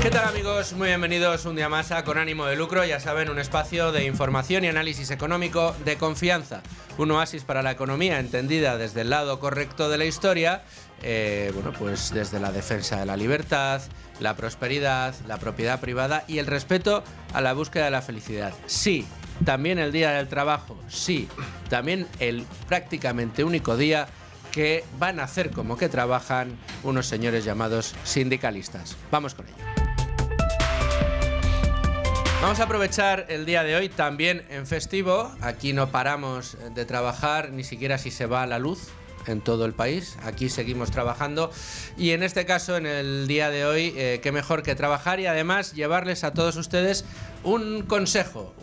¿Qué tal, amigos? Muy bienvenidos un día más a Con Ánimo de Lucro. Ya saben, un espacio de información y análisis económico de confianza. Un oasis para la economía entendida desde el lado correcto de la historia. Pues desde la defensa de la libertad, la prosperidad, la propiedad privada y el respeto a la búsqueda de la felicidad. Sí, también el Día del Trabajo. Sí, también el prácticamente único día que van a hacer como que trabajan unos señores llamados sindicalistas. Vamos con ello. Vamos a aprovechar el día de hoy también en festivo. Aquí no paramos de trabajar, ni siquiera si se va la luz en todo el país. Aquí seguimos trabajando y en este caso, en el día de hoy, qué mejor que trabajar y además llevarles a todos ustedes un consejo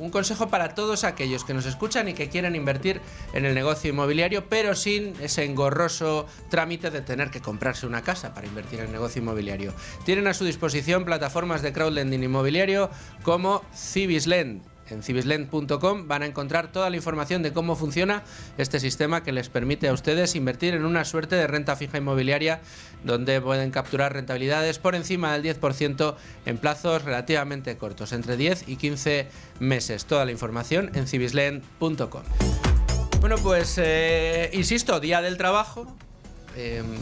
para todos aquellos que nos escuchan y que quieren invertir en el negocio inmobiliario, pero sin ese engorroso trámite de tener que comprarse una casa para invertir en el negocio inmobiliario. Tienen a su disposición plataformas de crowdlending inmobiliario como Cibislend. En cibislend.com van a encontrar toda la información de cómo funciona este sistema que les permite a ustedes invertir en una suerte de renta fija inmobiliaria donde pueden capturar rentabilidades por encima del 10% en plazos relativamente cortos, entre 10 y 15 meses. Toda la información en cibislend.com. Bueno, pues insisto, Día del Trabajo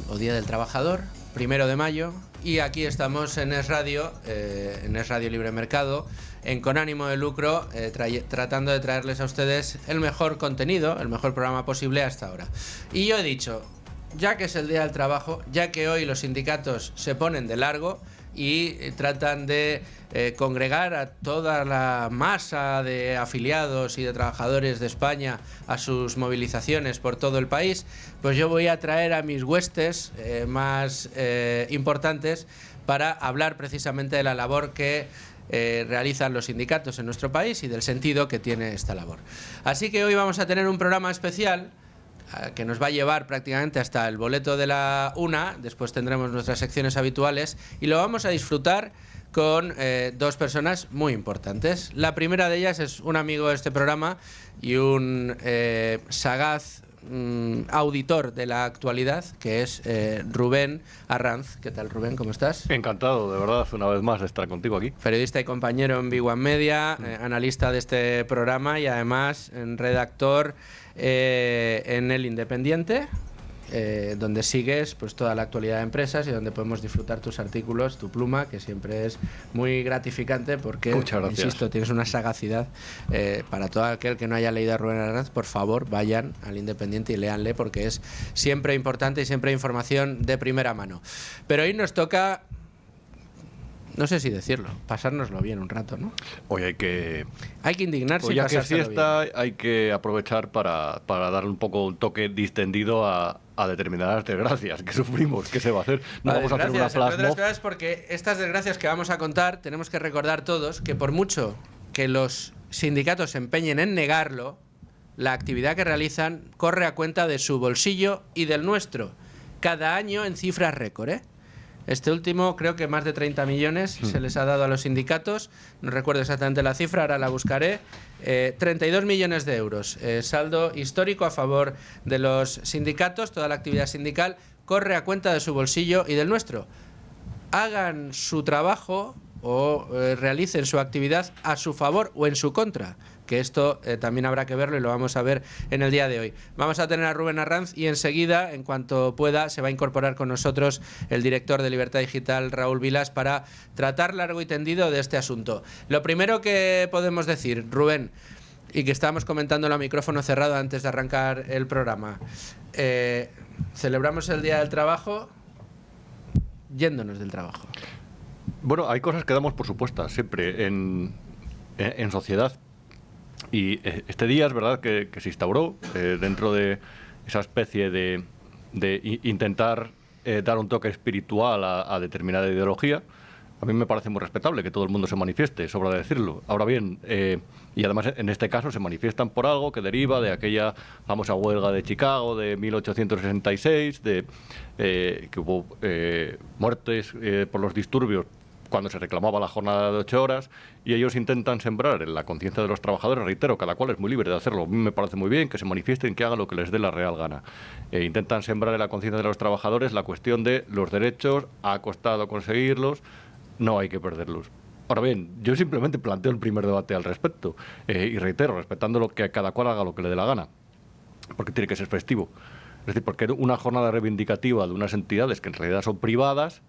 o Día del Trabajador, 1 de mayo, y aquí estamos en Es Radio Libre Mercado, en Con Ánimo de Lucro, tratando de traerles a ustedes el mejor contenido, el mejor programa posible hasta ahora. Y yo he dicho, ya que es el Día del Trabajo, ya que hoy los sindicatos se ponen de largo y tratan de congregar a toda la masa de afiliados y de trabajadores de España a sus movilizaciones por todo el país, pues yo voy a traer a mis huestes más importantes para hablar precisamente de la labor que realizan los sindicatos en nuestro país y del sentido que tiene esta labor. Así que hoy vamos a tener un programa especial que nos va a llevar prácticamente hasta el boleto de la 1, después tendremos nuestras secciones habituales y lo vamos a disfrutar con dos personas muy importantes. La primera de ellas es un amigo de este programa y un sagaz auditor de la actualidad, que es Rubén Arranz. ¿Qué tal, Rubén? ¿Cómo estás? Encantado, de verdad, una vez más de estar contigo aquí. Periodista y compañero en Big One Media, analista de este programa y además redactor en El Independiente, donde sigues pues toda la actualidad de empresas y donde podemos disfrutar tus artículos, tu pluma, que siempre es muy gratificante porque, insisto, tienes una sagacidad. Para todo aquel que no haya leído a Rubén Arranz, por favor, vayan al Independiente y léanle porque es siempre importante y siempre hay información de primera mano. Pero hoy nos toca, no sé si decirlo, pasárnoslo bien un rato, ¿no? Hoy hay que indignarse hoy y pasárselo que fiesta, bien. hay que aprovechar para darle un poco un toque distendido a determinadas desgracias que sufrimos. ¿Qué se va a hacer? No vamos a hacer una flash mob. Es porque estas desgracias que vamos a contar tenemos que recordar todos que por mucho que los sindicatos se empeñen en negarlo, la actividad que realizan corre a cuenta de su bolsillo y del nuestro, cada año en cifras récord, ¿eh? Este último, creo que más de 30 millones se les ha dado a los sindicatos. No recuerdo exactamente la cifra, ahora la buscaré. 32 millones de euros. Saldo histórico a favor de los sindicatos. Toda la actividad sindical corre a cuenta de su bolsillo y del nuestro. Hagan su trabajo o realicen su actividad a su favor o en su contra, que esto también habrá que verlo y lo vamos a ver en el día de hoy. Vamos a tener a Rubén Arranz y enseguida, en cuanto pueda, se va a incorporar con nosotros el director de Libertad Digital, Raúl Vilas, para tratar largo y tendido de este asunto. Lo primero que podemos decir, Rubén, y que estábamos comentándolo a micrófono cerrado antes de arrancar el programa, celebramos el Día del Trabajo yéndonos del trabajo. Bueno, hay cosas que damos por supuestas siempre en sociedad. Y este día es verdad que se instauró dentro de esa especie de intentar dar un toque espiritual a determinada ideología. A mí me parece muy respetable que todo el mundo se manifieste, sobra decirlo. Ahora bien, y además en este caso se manifiestan por algo que deriva de aquella famosa huelga de Chicago de 1866, que hubo muertes por los disturbios cuando se reclamaba la jornada de 8 horas, y ellos intentan sembrar en la conciencia de los trabajadores, reitero, cada cual es muy libre de hacerlo, a mí me parece muy bien que se manifiesten, que hagan lo que les dé la real gana. Intentan sembrar en la conciencia de los trabajadores la cuestión de los derechos, ha costado conseguirlos, no hay que perderlos. Ahora bien, yo simplemente planteo el primer debate al respecto y reitero, respetando lo que cada cual haga lo que le dé la gana, porque tiene que ser festivo. Es decir, porque una jornada reivindicativa de unas entidades que en realidad son privadas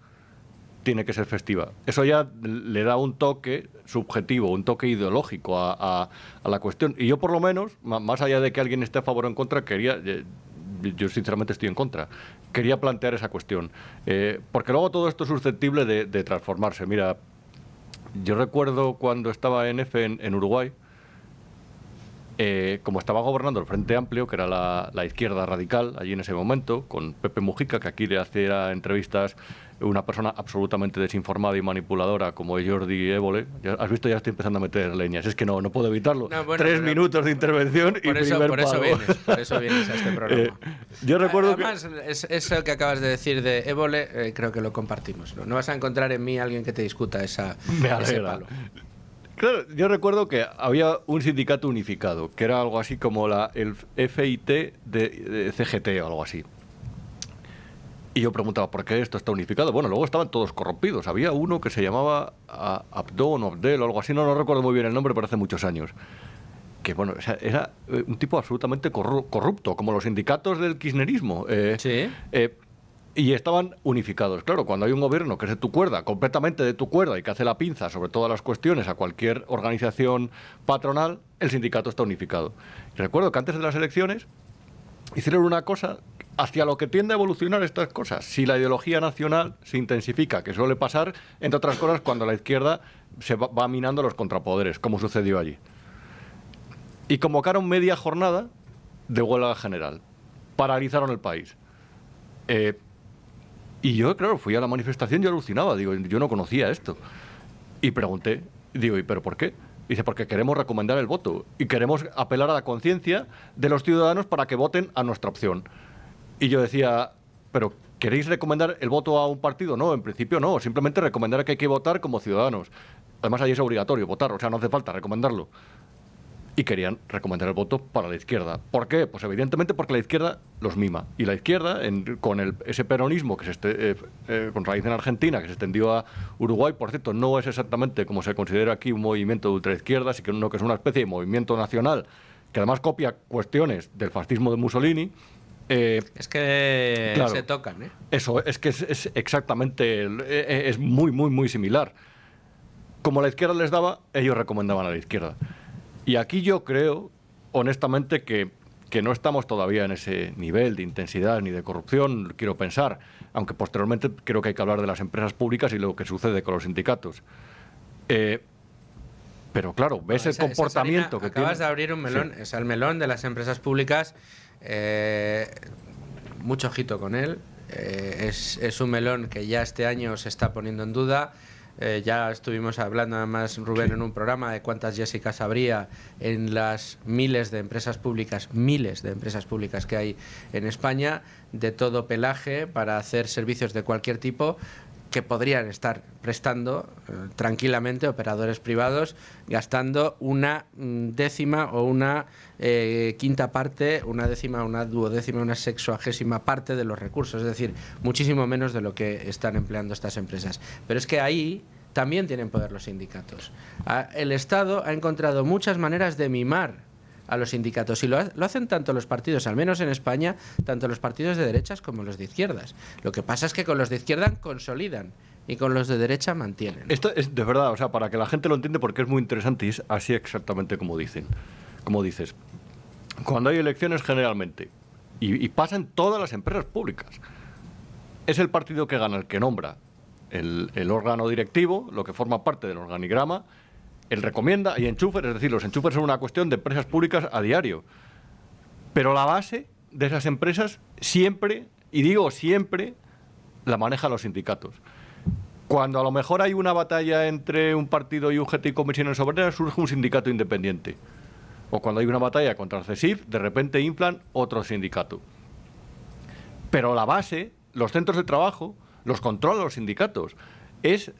tiene que ser festiva. Eso ya le da un toque subjetivo, un toque ideológico a la cuestión. Y yo, por lo menos, más allá de que alguien esté a favor o en contra, yo sinceramente estoy en contra. Quería plantear esa cuestión. Porque luego todo esto es susceptible de transformarse. Mira, yo recuerdo cuando estaba en EFE en Uruguay, como estaba gobernando el Frente Amplio, que era la izquierda radical allí en ese momento, con Pepe Mujica, que aquí le hacía entrevistas una persona absolutamente desinformada y manipuladora como Jordi Évole. Has visto, ya estoy empezando a meter leñas. Es que no puedo evitarlo. No, bueno, 3 minutos de intervención y primer palo. Por eso vienes a este programa. Yo recuerdo además, eso que acabas de decir de Évole, creo que lo compartimos. No vas a encontrar en mí a alguien que te discuta ese palo. Claro, yo recuerdo que había un sindicato unificado, que era algo así como el FIT de CGT o algo así. Y yo preguntaba, ¿por qué esto está unificado? Bueno, luego estaban todos corrompidos. Había uno que se llamaba Abdón o Abdel o algo así, no recuerdo muy bien el nombre, pero hace muchos años. Que bueno, era un tipo absolutamente corrupto, como los sindicatos del kirchnerismo. Sí. Y estaban unificados. Claro, cuando hay un gobierno que es de tu cuerda, completamente de tu cuerda, y que hace la pinza sobre todas las cuestiones a cualquier organización patronal, el sindicato está unificado. Y recuerdo que antes de las elecciones hicieron una cosa hacia lo que tiende a evolucionar estas cosas. Si la ideología nacional se intensifica, que suele pasar, entre otras cosas, cuando la izquierda se va minando los contrapoderes, como sucedió allí. Y convocaron media jornada de huelga general. Paralizaron el país. Y yo, claro, fui a la manifestación y alucinaba. Digo, yo no conocía esto. Y pregunté, digo, ¿y pero por qué? Dice, porque queremos recomendar el voto y queremos apelar a la conciencia de los ciudadanos para que voten a nuestra opción. Y yo decía, ¿pero queréis recomendar el voto a un partido? No, en principio no, simplemente recomendar que hay que votar como ciudadanos. Además, ahí es obligatorio votar, o sea, no hace falta recomendarlo. Y querían recomendar el voto para la izquierda. ¿Por qué? Pues evidentemente porque la izquierda los mima. Y la izquierda, con ese peronismo que con raíz en Argentina, que se extendió a Uruguay, por cierto, no es exactamente como se considera aquí un movimiento de ultraizquierda, sino que es una especie de movimiento nacional que además copia cuestiones del fascismo de Mussolini. Es que claro, se tocan, ¿eh? Eso, es que es exactamente, es muy, muy, muy similar. Como la izquierda les daba, ellos recomendaban a la izquierda. Y aquí yo creo, honestamente, que no estamos todavía en ese nivel de intensidad ni de corrupción, quiero pensar, aunque posteriormente creo que hay que hablar de las empresas públicas y lo que sucede con los sindicatos. Pero claro, ves el comportamiento que acabas de abrir un melón, sí. Es el melón de las empresas públicas. Mucho ojito con él. Es un melón que ya este año se está poniendo en duda. Ya estuvimos hablando además, Rubén, en un programa de cuántas Jessicas habría en las miles de empresas públicas que hay en España, de todo pelaje, para hacer servicios de cualquier tipo, que podrían estar prestando tranquilamente operadores privados, gastando una décima o una quinta parte, una décima, una duodécima, una sexuagésima parte de los recursos, es decir, muchísimo menos de lo que están empleando estas empresas. Pero es que ahí también tienen poder los sindicatos. El Estado ha encontrado muchas maneras de mimar a los sindicatos y lo hacen tanto los partidos, al menos en España, tanto los partidos de derechas como los de izquierdas. Lo que pasa es que con los de izquierda consolidan y con los de derecha mantienen. Esto es de verdad, o sea, para que la gente lo entienda, porque es muy interesante y es así exactamente como dicen. Como dices, cuando hay elecciones generalmente, y pasa en todas las empresas públicas, es el partido que gana el que nombra el órgano directivo, lo que forma parte del organigrama. Él recomienda y enchufes, es decir, los enchufes son una cuestión de empresas públicas a diario. Pero la base de esas empresas siempre, y digo siempre, la manejan los sindicatos. Cuando a lo mejor hay una batalla entre un partido y UGT y Comisiones Obreras, surge un sindicato independiente. O cuando hay una batalla contra el CESIF, de repente inflan otro sindicato. Pero la base, los centros de trabajo, los controlan los sindicatos. Es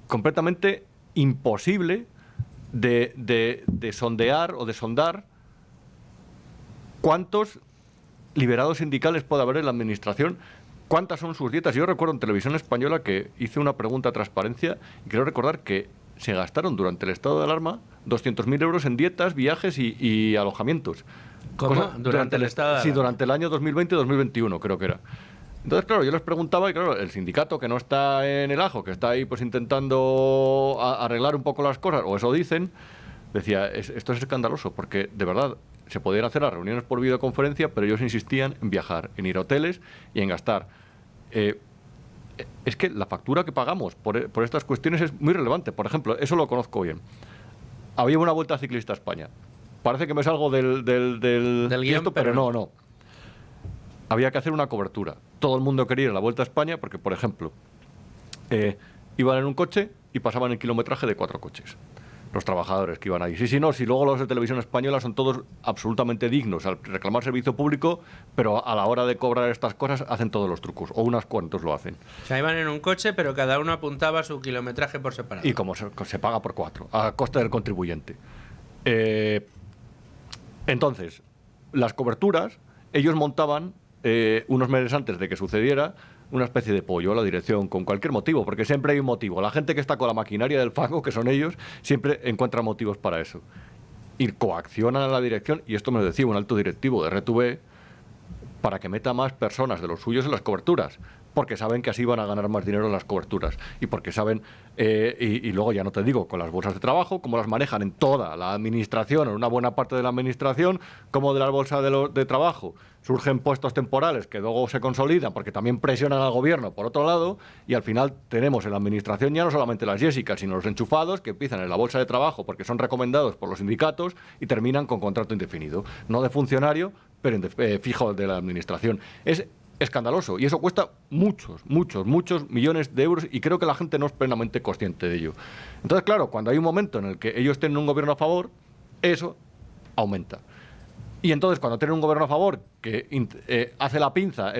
completamente imposible de sondear o de sondar cuántos liberados sindicales puede haber en la administración ¿cuántas son sus dietas? Yo recuerdo en Televisión Española que hice una pregunta a Transparencia y quiero recordar que se gastaron durante el estado de alarma 200.000 euros en dietas, viajes y alojamientos. ¿Cómo? ¿Durante el estado de alarma? Sí, durante el año 2020-2021 creo que era. Entonces, claro, yo les preguntaba y claro, el sindicato que no está en el ajo, que está ahí pues intentando arreglar un poco las cosas, o eso dicen, decía, esto es escandaloso, porque de verdad se podían hacer las reuniones por videoconferencia, pero ellos insistían en viajar, en ir a hoteles y en gastar. Es que la factura que pagamos por estas cuestiones es muy relevante. Por ejemplo, eso lo conozco bien. Había una Vuelta Ciclista a España. Parece que me salgo del guión, pero no. Había que hacer una cobertura. Todo el mundo quería ir a la Vuelta a España porque, por ejemplo, iban en un coche y pasaban el kilometraje de 4 coches. Los trabajadores que iban ahí. Sí, no, si luego los de Televisión Española son todos absolutamente dignos al reclamar servicio público, pero a la hora de cobrar estas cosas hacen todos los trucos, o unas cuantos lo hacen. O sea, iban en un coche, pero cada uno apuntaba su kilometraje por separado. Y como se paga por 4, a costa del contribuyente. Entonces, las coberturas, ellos montaban unos meses antes de que sucediera una especie de pollo a la dirección con cualquier motivo, porque siempre hay un motivo. La gente que está con la maquinaria del fango, que son ellos, siempre encuentra motivos para eso. Y coaccionan a la dirección, y esto me lo decía un alto directivo de RTV, para que meta más personas de los suyos en las coberturas, porque saben que así van a ganar más dinero en las coberturas, y porque saben, y luego ya no te digo, con las bolsas de trabajo, cómo las manejan en toda la administración, en una buena parte de la administración, como de las bolsas de trabajo. Surgen puestos temporales que luego se consolidan porque también presionan al gobierno por otro lado, y al final tenemos en la administración ya no solamente las Jessicas, sino los enchufados que empiezan en la bolsa de trabajo porque son recomendados por los sindicatos y terminan con contrato indefinido. No de funcionario, pero fijo de la administración. Es escandaloso y eso cuesta muchos millones de euros y creo que la gente no es plenamente consciente de ello. Entonces, claro, cuando hay un momento en el que ellos tienen un gobierno a favor, eso aumenta. Y entonces, cuando tienen un gobierno a favor que hace la pinza,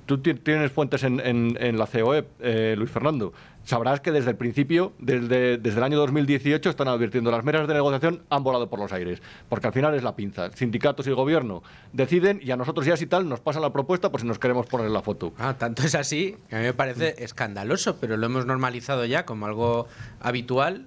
tú tienes fuentes en la COE, Luis Fernando, sabrás que desde el principio, desde el año 2018, están advirtiendo las mesas de negociación han volado por los aires, porque al final es la pinza. Sindicatos y el gobierno deciden y a nosotros ya si tal nos pasan la propuesta por si nos queremos poner la foto. Tanto es así, que a mí me parece escandaloso, pero lo hemos normalizado ya como algo habitual,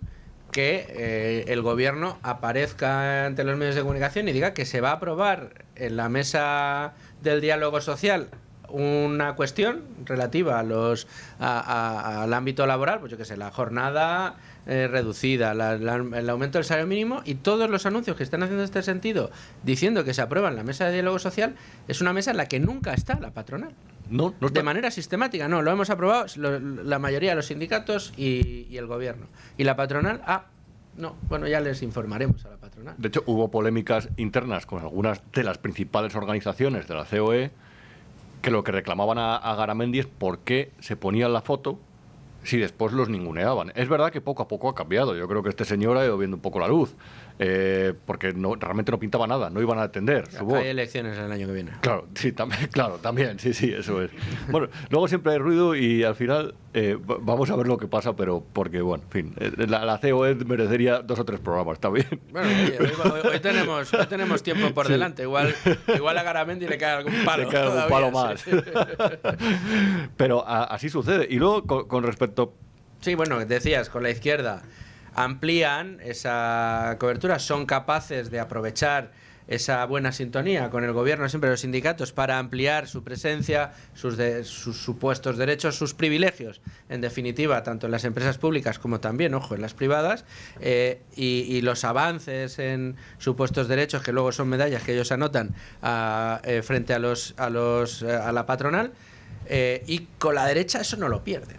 que el gobierno aparezca ante los medios de comunicación y diga que se va a aprobar en la mesa del diálogo social una cuestión relativa al ámbito laboral, pues yo qué sé, la jornada reducida, el aumento del salario mínimo, y todos los anuncios que están haciendo en este sentido, diciendo que se aprueba en la mesa de diálogo social, es una mesa en la que nunca está la patronal. No está. De manera sistemática, no, lo hemos aprobado la mayoría de los sindicatos y el gobierno. Y la patronal, no, bueno, ya les informaremos a la patronal. De hecho, hubo polémicas internas con algunas de las principales organizaciones de la COE que lo que reclamaban a Garamendi es por qué se ponían la foto si después los ninguneaban. Es verdad que poco a poco ha cambiado. Yo creo que este señor ha ido viendo un poco la luz, porque realmente no pintaba nada, no iban a atender su voz. Hay elecciones el año que viene. Claro, sí, también, sí, eso es. Bueno, luego siempre hay ruido y al final vamos a ver lo que pasa, pero porque, bueno, en fin, la COE merecería 2 o 3 programas, está bien. Bueno, hoy tenemos tiempo por delante. Igual a Garamendi le cae algún palo. Le cae algún palo más. Sí. Pero así sucede. Y luego, con respecto... Sí, bueno, decías, con la izquierda amplían esa cobertura, son capaces de aprovechar esa buena sintonía con el gobierno, siempre los sindicatos, para ampliar su presencia, sus supuestos derechos, sus privilegios, en definitiva, tanto en las empresas públicas como también, ojo, en las privadas, y los avances en supuestos derechos, que luego son medallas que ellos anotan frente a la patronal, y con la derecha eso no lo pierden.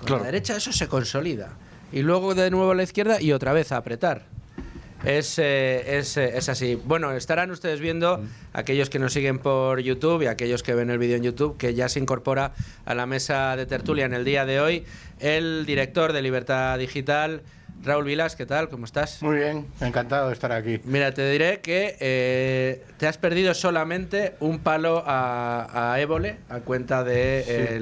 Con la derecha eso se consolida. Y luego de nuevo a la izquierda y otra vez a apretar. Es así. Bueno, estarán ustedes viendo, aquellos que nos siguen por YouTube y aquellos que ven el vídeo en YouTube, que ya se incorpora a la mesa de tertulia en el día de hoy el director de Libertad Digital, Raúl Vilas. ¿Qué tal? ¿Cómo estás? Muy bien, encantado de estar aquí. Mira, te diré que te has perdido solamente un palo a Évole a cuenta de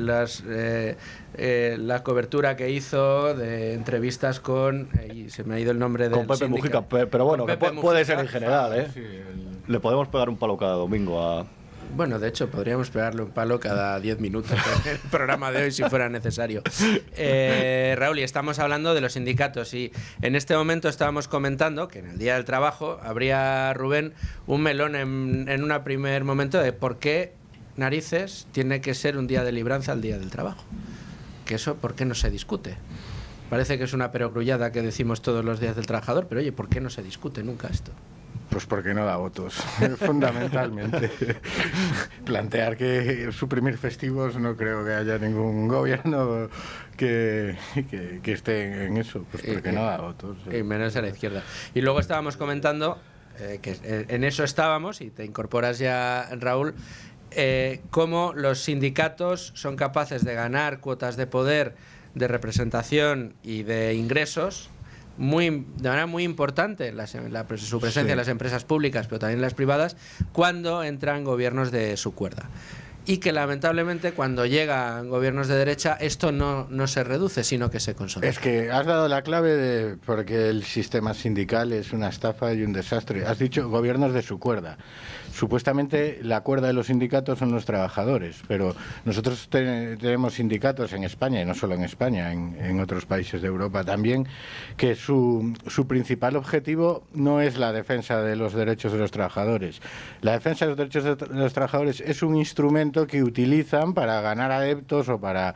la cobertura que hizo de entrevistas con... y se me ha ido el nombre del con Pepe Mujica, pero bueno, puede ser en general, ¿eh? Sí, Le podemos pegar un palo cada domingo a... Bueno, de hecho, podríamos pegarle un palo cada 10 minutos en el programa de hoy si fuera necesario. Raúl, y estamos hablando de los sindicatos y en este momento estábamos comentando que en el Día del Trabajo habría, Rubén, un melón en un primer momento de por qué narices tiene que ser un día de libranza el Día del Trabajo. Que eso, ¿por qué no se discute? Parece que es una perogrullada que decimos todos los días del trabajador, pero oye, ¿por qué no se discute nunca esto? Pues porque no da votos, fundamentalmente. Plantear que suprimir festivos, no creo que haya ningún gobierno que esté en eso, pues porque no da votos. Y menos a la izquierda. Y luego estábamos comentando, que en eso estábamos, y te incorporas ya, Raúl, cómo los sindicatos son capaces de ganar cuotas de poder, de representación y de ingresos de manera muy importante su presencia en las empresas públicas, pero también en las privadas, cuando entran gobiernos de su cuerda. Y que lamentablemente cuando llegan gobiernos de derecha esto no se reduce, sino que se consolida. Es que has dado la clave de porque el sistema sindical es una estafa y un desastre. Has dicho gobiernos de su cuerda. Supuestamente la cuerda de los sindicatos son los trabajadores, pero nosotros tenemos sindicatos en España, y no solo en España, en otros países de Europa también, que su principal objetivo no es la defensa de los derechos de los trabajadores. La defensa de los derechos de los trabajadores es un instrumento que utilizan para ganar adeptos o para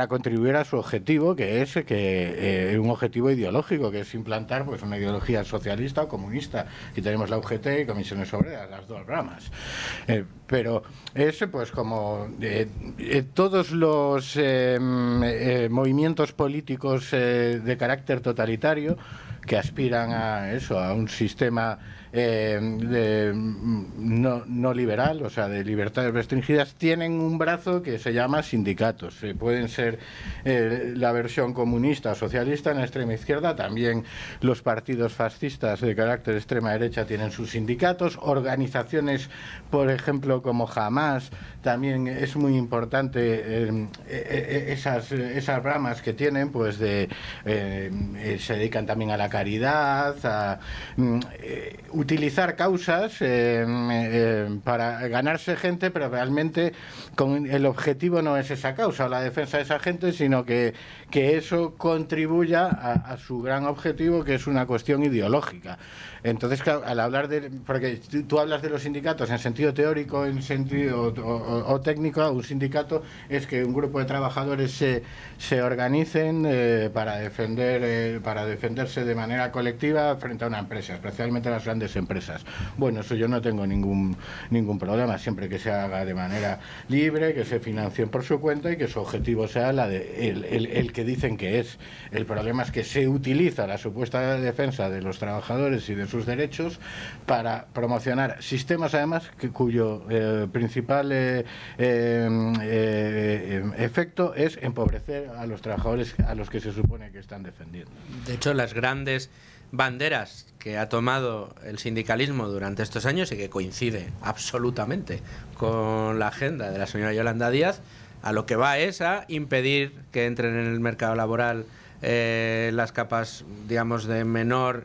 contribuir a su objetivo, que es un objetivo ideológico, que es implantar pues una ideología socialista o comunista. Y tenemos la UGT y Comisiones Obreras, las dos ramas. Pero es pues como todos los movimientos políticos de carácter totalitario que aspiran a eso, a un sistema no liberal, o sea, de libertades restringidas, tienen un brazo que se llama sindicatos. Pueden ser la versión comunista o socialista en la extrema izquierda, también los partidos fascistas de carácter extrema derecha tienen sus sindicatos, organizaciones, por ejemplo, como Hamas, también es muy importante esas ramas que tienen, pues se dedican también a la caridad, a utilizar causas para ganarse gente, pero realmente el objetivo no es esa causa o la defensa de esa gente, sino que eso contribuya a su gran objetivo, que es una cuestión ideológica. Entonces, claro, al hablar porque tú hablas de los sindicatos en sentido teórico, en sentido o técnico, un sindicato es que un grupo de trabajadores se organicen para defenderse de manera colectiva frente a una empresa, especialmente las grandes empresas. Bueno, eso yo no tengo ningún problema, siempre que se haga de manera libre, que se financien por su cuenta y que su objetivo sea el que dicen que es. El problema es que se utiliza la supuesta defensa de los trabajadores y de sus derechos para promocionar sistemas, además, cuyo principal efecto es empobrecer a los trabajadores a los que se supone que están defendiendo. De hecho, las grandes banderas que ha tomado el sindicalismo durante estos años y que coincide absolutamente con la agenda de la señora Yolanda Díaz, a lo que va es a impedir que entren en el mercado laboral las capas, digamos, de menor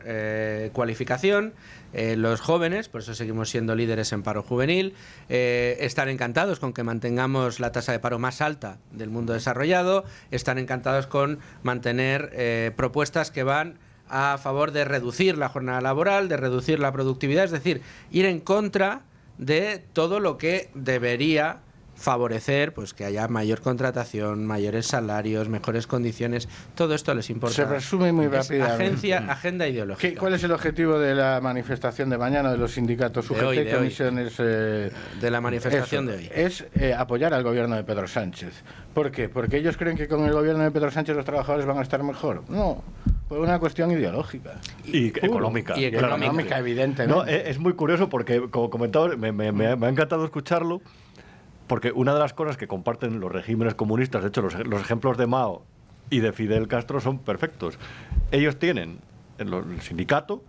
cualificación, los jóvenes, por eso seguimos siendo líderes en paro juvenil, están encantados con que mantengamos la tasa de paro más alta del mundo desarrollado, están encantados con mantener propuestas que van a favor de reducir la jornada laboral, de reducir la productividad, es decir, ir en contra de todo lo que debería favorecer pues que haya mayor contratación, mayores salarios, mejores condiciones, todo esto les importa. Se resume muy rápidamente. Agenda ideológica. ¿Cuál es el objetivo de la manifestación de mañana de los sindicatos UGT, comisiones? De la manifestación de hoy. Es apoyar al gobierno de Pedro Sánchez. ¿Por qué? Porque ellos creen que con el gobierno de Pedro Sánchez los trabajadores van a estar mejor. No, por una cuestión ideológica. Y económica. Y económica, evidentemente. No, es muy curioso porque, como comentaba, me ha encantado escucharlo. Porque una de las cosas que comparten los regímenes comunistas, de hecho los ejemplos de Mao y de Fidel Castro son perfectos. Ellos tienen el sindicato,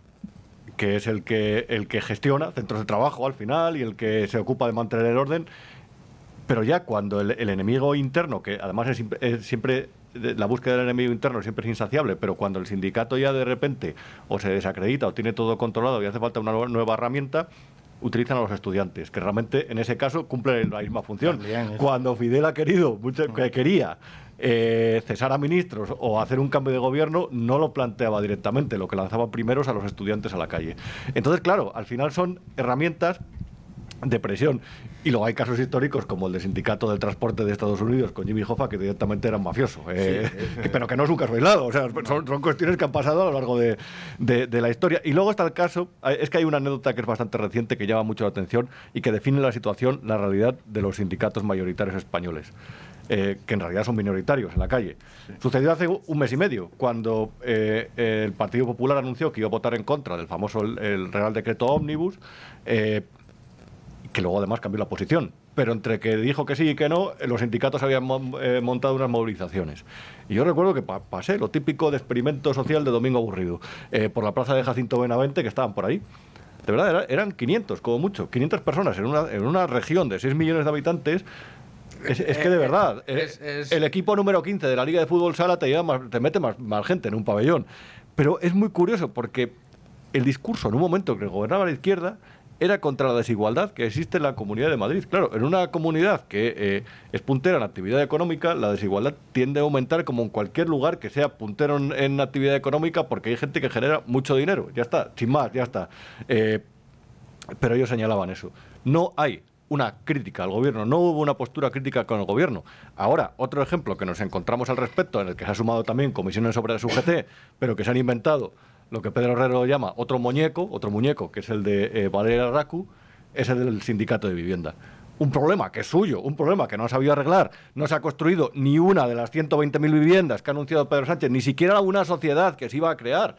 que es el que gestiona centros de trabajo al final y el que se ocupa de mantener el orden, pero ya cuando el enemigo interno, que además es siempre la búsqueda del enemigo interno siempre es insaciable, pero cuando el sindicato ya de repente o se desacredita o tiene todo controlado y hace falta una nueva herramienta, utilizan a los estudiantes, que realmente en ese caso cumplen la misma función. También, cuando Fidel ha querido, que quería cesar a ministros o hacer un cambio de gobierno, no lo planteaba directamente, lo que lanzaba primero es a los estudiantes a la calle. Entonces, claro, al final son herramientas de presión. Y luego hay casos históricos como el del Sindicato del Transporte de Estados Unidos con Jimmy Hoffa, que directamente era un mafioso, pero que no es un caso aislado, o sea, son cuestiones que han pasado a lo largo de la historia. Y luego está el caso, es que hay una anécdota que es bastante reciente, que llama mucho la atención y que define la situación, la realidad de los sindicatos mayoritarios españoles, que en realidad son minoritarios en la calle. Sucedió hace un mes y medio, cuando el Partido Popular anunció que iba a votar en contra del famoso el Real Decreto Ómnibus, que luego además cambió la posición. Pero entre que dijo que sí y que no, los sindicatos habían montado unas movilizaciones. Y yo recuerdo que pasé lo típico de experimento social de domingo aburrido, por la plaza de Jacinto Benavente, que estaban por ahí. De verdad, eran 500, como mucho, 500 personas en una región de 6 millones de habitantes. Es que de verdad, el equipo número 15 de la Liga de Fútbol Sala te mete más gente en un pabellón. Pero es muy curioso porque el discurso en un momento que gobernaba la izquierda era contra la desigualdad que existe en la Comunidad de Madrid. Claro, en una comunidad que es puntera en actividad económica, la desigualdad tiende a aumentar como en cualquier lugar que sea puntero en actividad económica, porque hay gente que genera mucho dinero. Ya está, sin más, ya está. Pero ellos señalaban eso. No hay una crítica al gobierno, no hubo una postura crítica con el gobierno. Ahora, otro ejemplo que nos encontramos al respecto, en el que se ha sumado también comisiones sobre su UGT, pero que se han inventado lo que Pedro Herrero llama otro muñeco, que es el de Valeria Raku, es el del sindicato de vivienda. Un problema que es suyo, un problema que no ha sabido arreglar. No se ha construido ni una de las 120.000 viviendas que ha anunciado Pedro Sánchez, ni siquiera una sociedad que se iba a crear,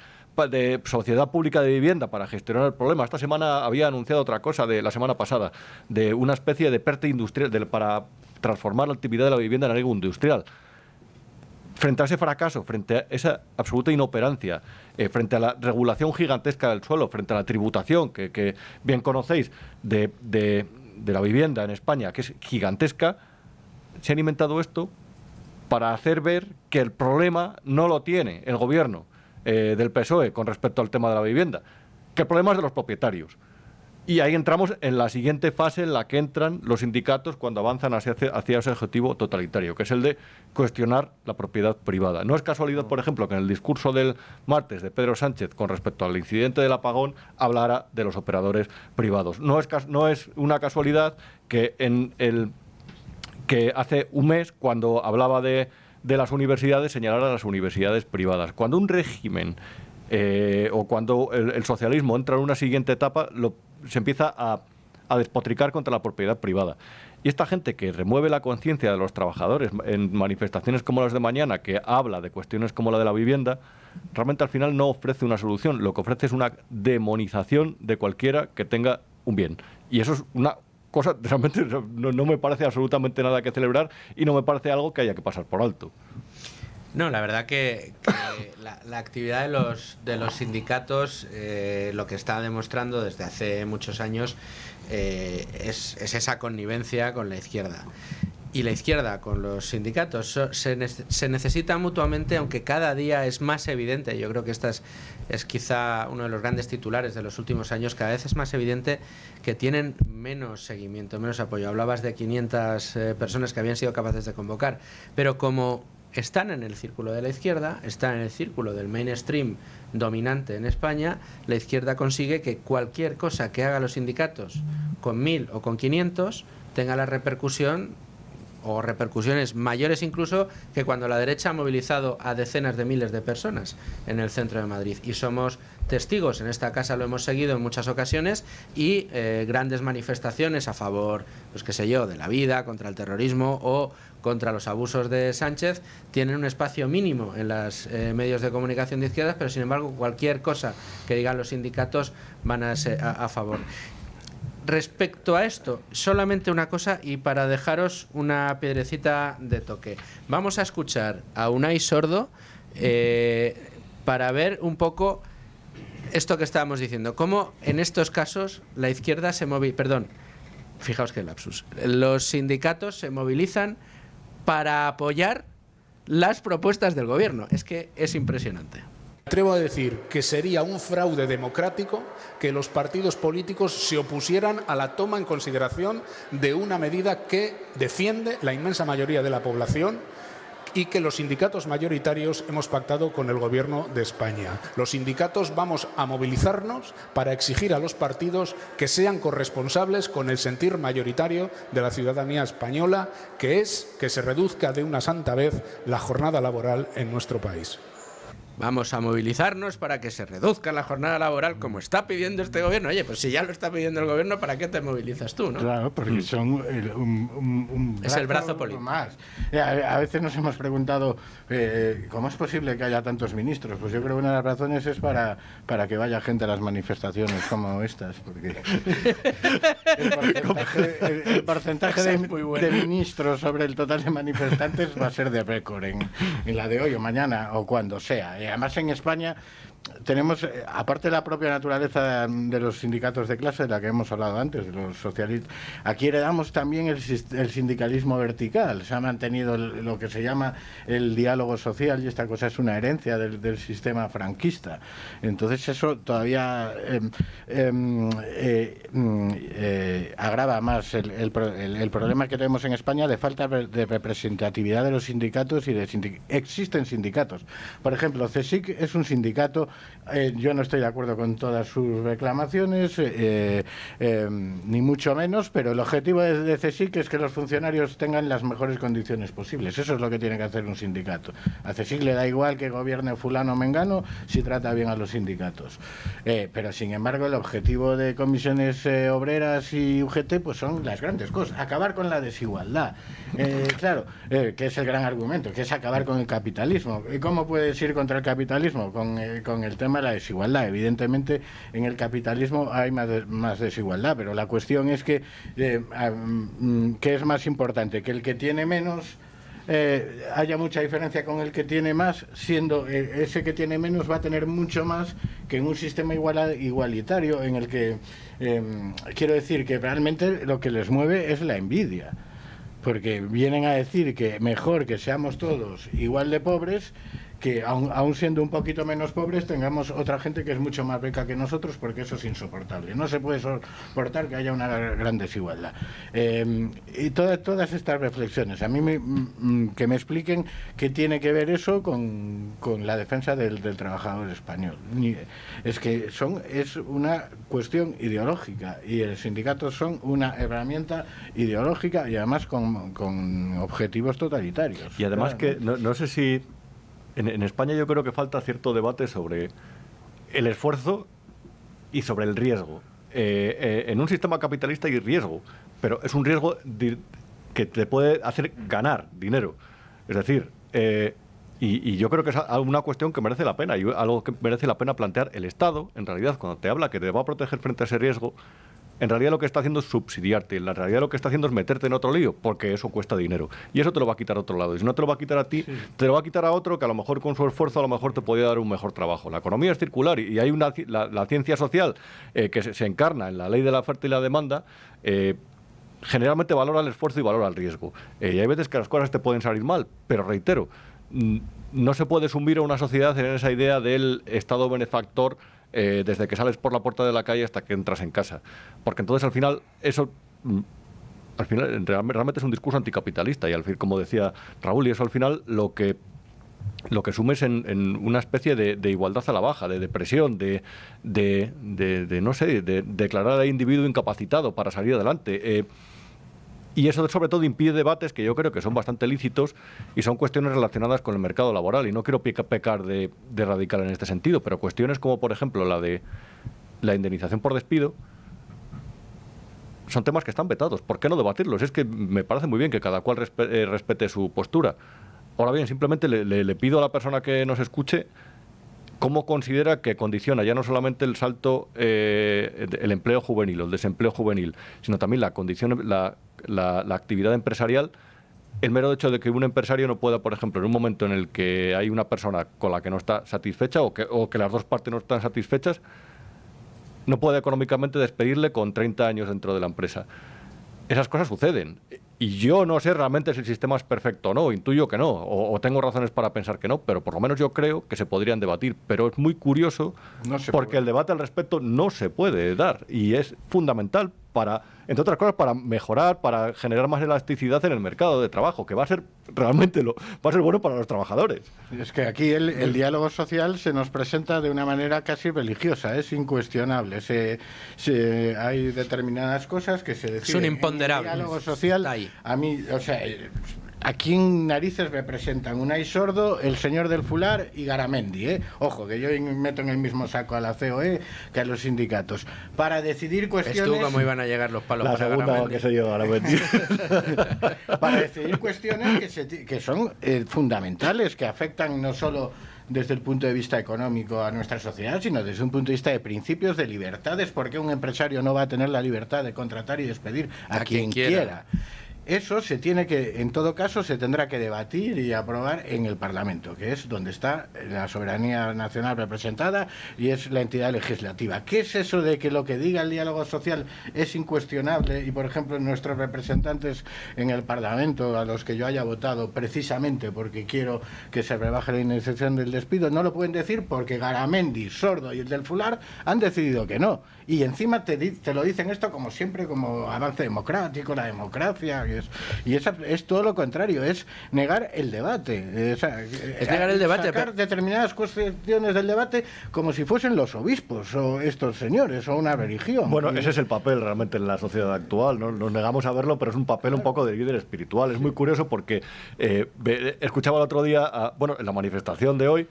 de sociedad pública de vivienda para gestionar el problema. Esta semana había anunciado otra cosa, la semana pasada, de una especie de PERTE industrial para transformar la actividad de la vivienda en algo industrial. Frente a ese fracaso, frente a esa absoluta inoperancia, frente a la regulación gigantesca del suelo, frente a la tributación que bien conocéis de la vivienda en España, que es gigantesca, se han inventado esto para hacer ver que el problema no lo tiene el gobierno del PSOE con respecto al tema de la vivienda, que el problema es de los propietarios. Y ahí entramos en la siguiente fase en la que entran los sindicatos cuando avanzan hacia ese objetivo totalitario, que es el de cuestionar la propiedad privada. No es casualidad, por ejemplo, que en el discurso del martes de Pedro Sánchez con respecto al incidente del apagón hablara de los operadores privados. No es una casualidad que que hace un mes, cuando hablaba de las universidades, señalara a las universidades privadas. Cuando un régimen o cuando el socialismo entra en una siguiente etapa, se empieza a despotricar contra la propiedad privada. Y esta gente que remueve la conciencia de los trabajadores en manifestaciones como las de mañana, que habla de cuestiones como la de la vivienda, realmente al final no ofrece una solución. Lo que ofrece es una demonización de cualquiera que tenga un bien. Y eso es una cosa, realmente no me parece absolutamente nada que celebrar y no me parece algo que haya que pasar por alto. No, la verdad que la actividad de los sindicatos, lo que está demostrando desde hace muchos años es esa connivencia con la izquierda. Y la izquierda con los sindicatos se necesitan mutuamente, aunque cada día es más evidente. Yo creo que esta es quizá uno de los grandes titulares de los últimos años. Cada vez es más evidente que tienen menos seguimiento, menos apoyo. Hablabas de 500 personas que habían sido capaces de convocar, pero como están en el círculo de la izquierda, están en el círculo del mainstream dominante en España, la izquierda consigue que cualquier cosa que hagan los sindicatos con 1.000 o con 500 tenga la repercusión o repercusiones mayores incluso que cuando la derecha ha movilizado a decenas de miles de personas en el centro de Madrid. Y somos testigos, en esta casa lo hemos seguido en muchas ocasiones, y grandes manifestaciones a favor, pues qué sé yo, de la vida, contra el terrorismo o contra los abusos de Sánchez, tienen un espacio mínimo en los medios de comunicación de izquierdas, pero sin embargo cualquier cosa que digan los sindicatos van a ser a favor. Respecto a esto, solamente una cosa y para dejaros una piedrecita de toque. Vamos a escuchar a Unai Sordo para ver un poco esto que estábamos diciendo. Cómo en estos casos la izquierda se moviliza... Perdón, fijaos qué lapsus. Los sindicatos se movilizan para apoyar las propuestas del gobierno. Es que es impresionante. atrevo a decir que sería un fraude democrático que los partidos políticos se opusieran a la toma en consideración de una medida que defiende la inmensa mayoría de la población y que los sindicatos mayoritarios hemos pactado con el Gobierno de España. Los sindicatos vamos a movilizarnos para exigir a los partidos que sean corresponsables con el sentir mayoritario de la ciudadanía española, que es que se reduzca de una santa vez la jornada laboral en nuestro país. Vamos a movilizarnos para que se reduzca la jornada laboral como está pidiendo este gobierno. Oye, pues si ya lo está pidiendo el gobierno, ¿para qué te movilizas tú, no? Claro, porque son es el brazo político. Más. A veces nos hemos preguntado ¿cómo es posible que haya tantos ministros? Pues yo creo que una de las razones es para que vaya gente a las manifestaciones como estas, porque el porcentaje de ministros sobre el total de manifestantes va a ser de récord en la de hoy o mañana o cuando sea. Además, en España tenemos, aparte de la propia naturaleza de los sindicatos de clase, de la que hemos hablado antes, de los socialistas, aquí heredamos también el sindicalismo vertical. Se ha mantenido lo que se llama el diálogo social, y esta cosa es una herencia del sistema franquista. Entonces eso todavía agrava más el problema que tenemos en España de falta de representatividad de los sindicatos y existen sindicatos. Por ejemplo, CSIC es un sindicato. Yo no estoy de acuerdo con todas sus reclamaciones, ni mucho menos, pero el objetivo de CSIC es que los funcionarios tengan las mejores condiciones posibles. Eso es lo que tiene que hacer un sindicato. A CSIC le da igual que gobierne fulano o mengano si trata bien a los sindicatos. Pero, sin embargo, el objetivo de comisiones obreras y UGT pues son las grandes cosas. Acabar con la desigualdad. Claro, que es el gran argumento, que es acabar con el capitalismo. ¿Y cómo puedes ir contra el capitalismo? Con el tema de la desigualdad. Evidentemente, en el capitalismo hay más desigualdad, pero la cuestión es que ¿qué es más importante? Que el que tiene menos haya mucha diferencia con el que tiene más, siendo ese que tiene menos va a tener mucho más que en un sistema igualitario en el que quiero decir que realmente lo que les mueve es la envidia, porque vienen a decir que mejor que seamos todos igual de pobres, que aún siendo un poquito menos pobres tengamos otra gente que es mucho más rica que nosotros, porque eso es insoportable. No se puede soportar que haya una gran desigualdad. Y todas estas reflexiones, a mí que me expliquen qué tiene que ver eso con la defensa del trabajador español. Es que es una cuestión ideológica, y el sindicato son una herramienta ideológica y además con objetivos totalitarios. Y además que no sé si en España yo creo que falta cierto debate sobre el esfuerzo y sobre el riesgo. En un sistema capitalista hay riesgo, pero es un riesgo que te puede hacer ganar dinero. Es decir, y yo creo que es una cuestión que merece la pena, y algo que merece la pena plantear el Estado, en realidad, cuando te habla que te va a proteger frente a ese riesgo. En realidad lo que está haciendo es subsidiarte, en la realidad lo que está haciendo es meterte en otro lío, porque eso cuesta dinero. Y eso te lo va a quitar a otro lado. Y si no te lo va a quitar a ti, te lo va a quitar a otro que a lo mejor con su esfuerzo a lo mejor te podría dar un mejor trabajo. La economía es circular y hay la ciencia social que se encarna en la ley de la oferta y la demanda. Generalmente valora el esfuerzo y valora el riesgo. Y hay veces que las cosas te pueden salir mal, pero reitero, no se puede sumir a una sociedad en esa idea del Estado benefactor desde que sales por la puerta de la calle hasta que entras en casa. Porque entonces al final eso realmente es un discurso anticapitalista, y al fin, como decía Raúl, y eso al final lo que sumes en una especie de igualdad a la baja, de depresión, de no sé, de declarar al individuo incapacitado para salir adelante. Y eso sobre todo impide debates que yo creo que son bastante lícitos y son cuestiones relacionadas con el mercado laboral. Y no quiero pecar de radical en este sentido, pero cuestiones como, por ejemplo, la de la indemnización por despido, son temas que están vetados. ¿Por qué no debatirlos? Es que me parece muy bien que cada cual respete su postura. Ahora bien, simplemente le pido a la persona que nos escuche cómo considera que condiciona ya no solamente el salto, el empleo juvenil o el desempleo juvenil, sino también la condición, la actividad empresarial, el mero hecho de que un empresario no pueda, por ejemplo, en un momento en el que hay una persona con la que no está satisfecha o que las dos partes no están satisfechas, no puede económicamente despedirle con 30 años dentro de la empresa. Esas cosas suceden. Y yo no sé realmente si el sistema es perfecto o no, intuyo que no, o tengo razones para pensar que no, pero por lo menos yo creo que se podrían debatir. Pero es muy curioso porque el debate al respecto no se puede dar y es fundamental para, entre otras cosas, para mejorar, para generar más elasticidad en el mercado de trabajo, que va a ser realmente va a ser bueno para los trabajadores. Es que aquí el diálogo social se nos presenta de una manera casi religiosa, es incuestionable. Hay determinadas cosas que se deciden. Es un imponderable. El diálogo social, a mí, o sea, ¿a quién narices representan? Unai Sordo, el señor del fular y Garamendi, ¿eh? Ojo, que yo meto en el mismo saco a la COE que a los sindicatos. Para decidir cuestiones... ¿Ves tú cómo iban a llegar los palos la para segunda Garamendi? que se lleva Garamendi. Para decidir cuestiones que son fundamentales, que afectan no solo desde el punto de vista económico a nuestra sociedad, sino desde un punto de vista de principios, de libertades, porque un empresario no va a tener la libertad de contratar y despedir a quien quiera. Eso se tiene que, en todo caso, se tendrá que debatir y aprobar en el Parlamento, que es donde está la soberanía nacional representada y es la entidad legislativa. ¿Qué es eso de que lo que diga el diálogo social es incuestionable y, por ejemplo, nuestros representantes en el Parlamento, a los que yo haya votado precisamente porque quiero que se rebaje la indemnización del despido, no lo pueden decir porque Garamendi, Sordo y el del Fular han decidido que no? Y encima te lo dicen esto como siempre, como avance democrático, la democracia... Y es todo lo contrario, es negar el debate. Es negar el debate. Sacar determinadas cuestiones del debate como si fuesen los obispos o estos señores o una religión. Bueno, ese es el papel realmente en la sociedad actual, ¿no? Nos negamos a verlo, pero es un papel un poco de líder espiritual. Es muy curioso porque escuchaba el otro día, en la manifestación de hoy,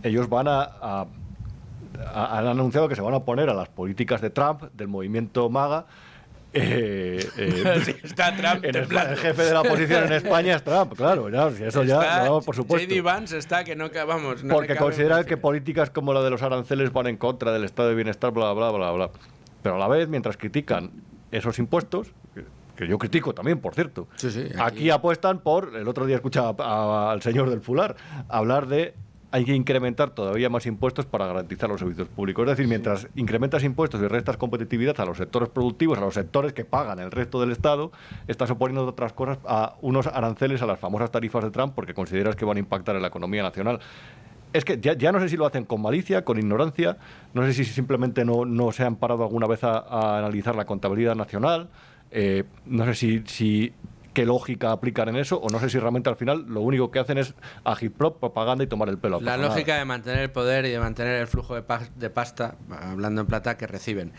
ellos van han anunciado que se van a oponer a las políticas de Trump, del movimiento MAGA. Está Trump el jefe de la oposición en España es Trump, claro, eso ya, por supuesto. J.D. Vance está que no acabamos. Porque considera que políticas como la de los aranceles van en contra del estado de bienestar, bla, bla, bla, bla. Pero a la vez, mientras critican esos impuestos, que yo critico también, por cierto, aquí apuestan por, el otro día escuchaba al señor del Fular hablar de hay que incrementar todavía más impuestos para garantizar los servicios públicos. Es decir, mientras incrementas impuestos y restas competitividad a los sectores productivos, a los sectores que pagan el resto del Estado, estás oponiendo otras cosas a unos aranceles, a las famosas tarifas de Trump, porque consideras que van a impactar en la economía nacional. Es que ya no sé si lo hacen con malicia, con ignorancia, no sé si simplemente no se han parado alguna vez a analizar la contabilidad nacional, no sé si qué lógica aplican en eso, o no sé si realmente al final lo único que hacen es agitprop, propaganda y tomar el pelo. La lógica de mantener el poder y de mantener el flujo de pasta, hablando en plata, que reciben.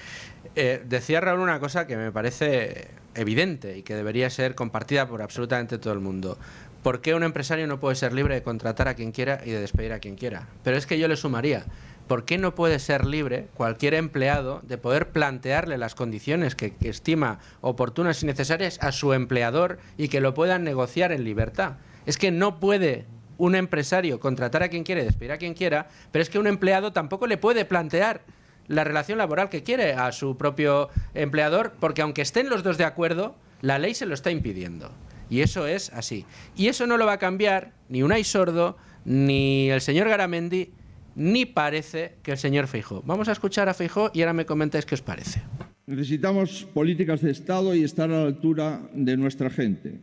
Decía Raúl una cosa que me parece evidente y que debería ser compartida por absolutamente todo el mundo. ¿Por qué un empresario no puede ser libre de contratar a quien quiera y de despedir a quien quiera? Pero es que yo le sumaría, ¿por qué no puede ser libre cualquier empleado de poder plantearle las condiciones que estima oportunas y necesarias a su empleador y que lo puedan negociar en libertad? Es que no puede un empresario contratar a quien quiere y despedir a quien quiera, pero es que un empleado tampoco le puede plantear la relación laboral que quiere a su propio empleador, porque aunque estén los dos de acuerdo, la ley se lo está impidiendo. Y eso es así. Y eso no lo va a cambiar ni Unai Sordo, ni el señor Garamendi, ni parece que el señor Feijóo. Vamos a escuchar a Feijóo y ahora me comentáis qué os parece. Necesitamos políticas de Estado y estar a la altura de nuestra gente.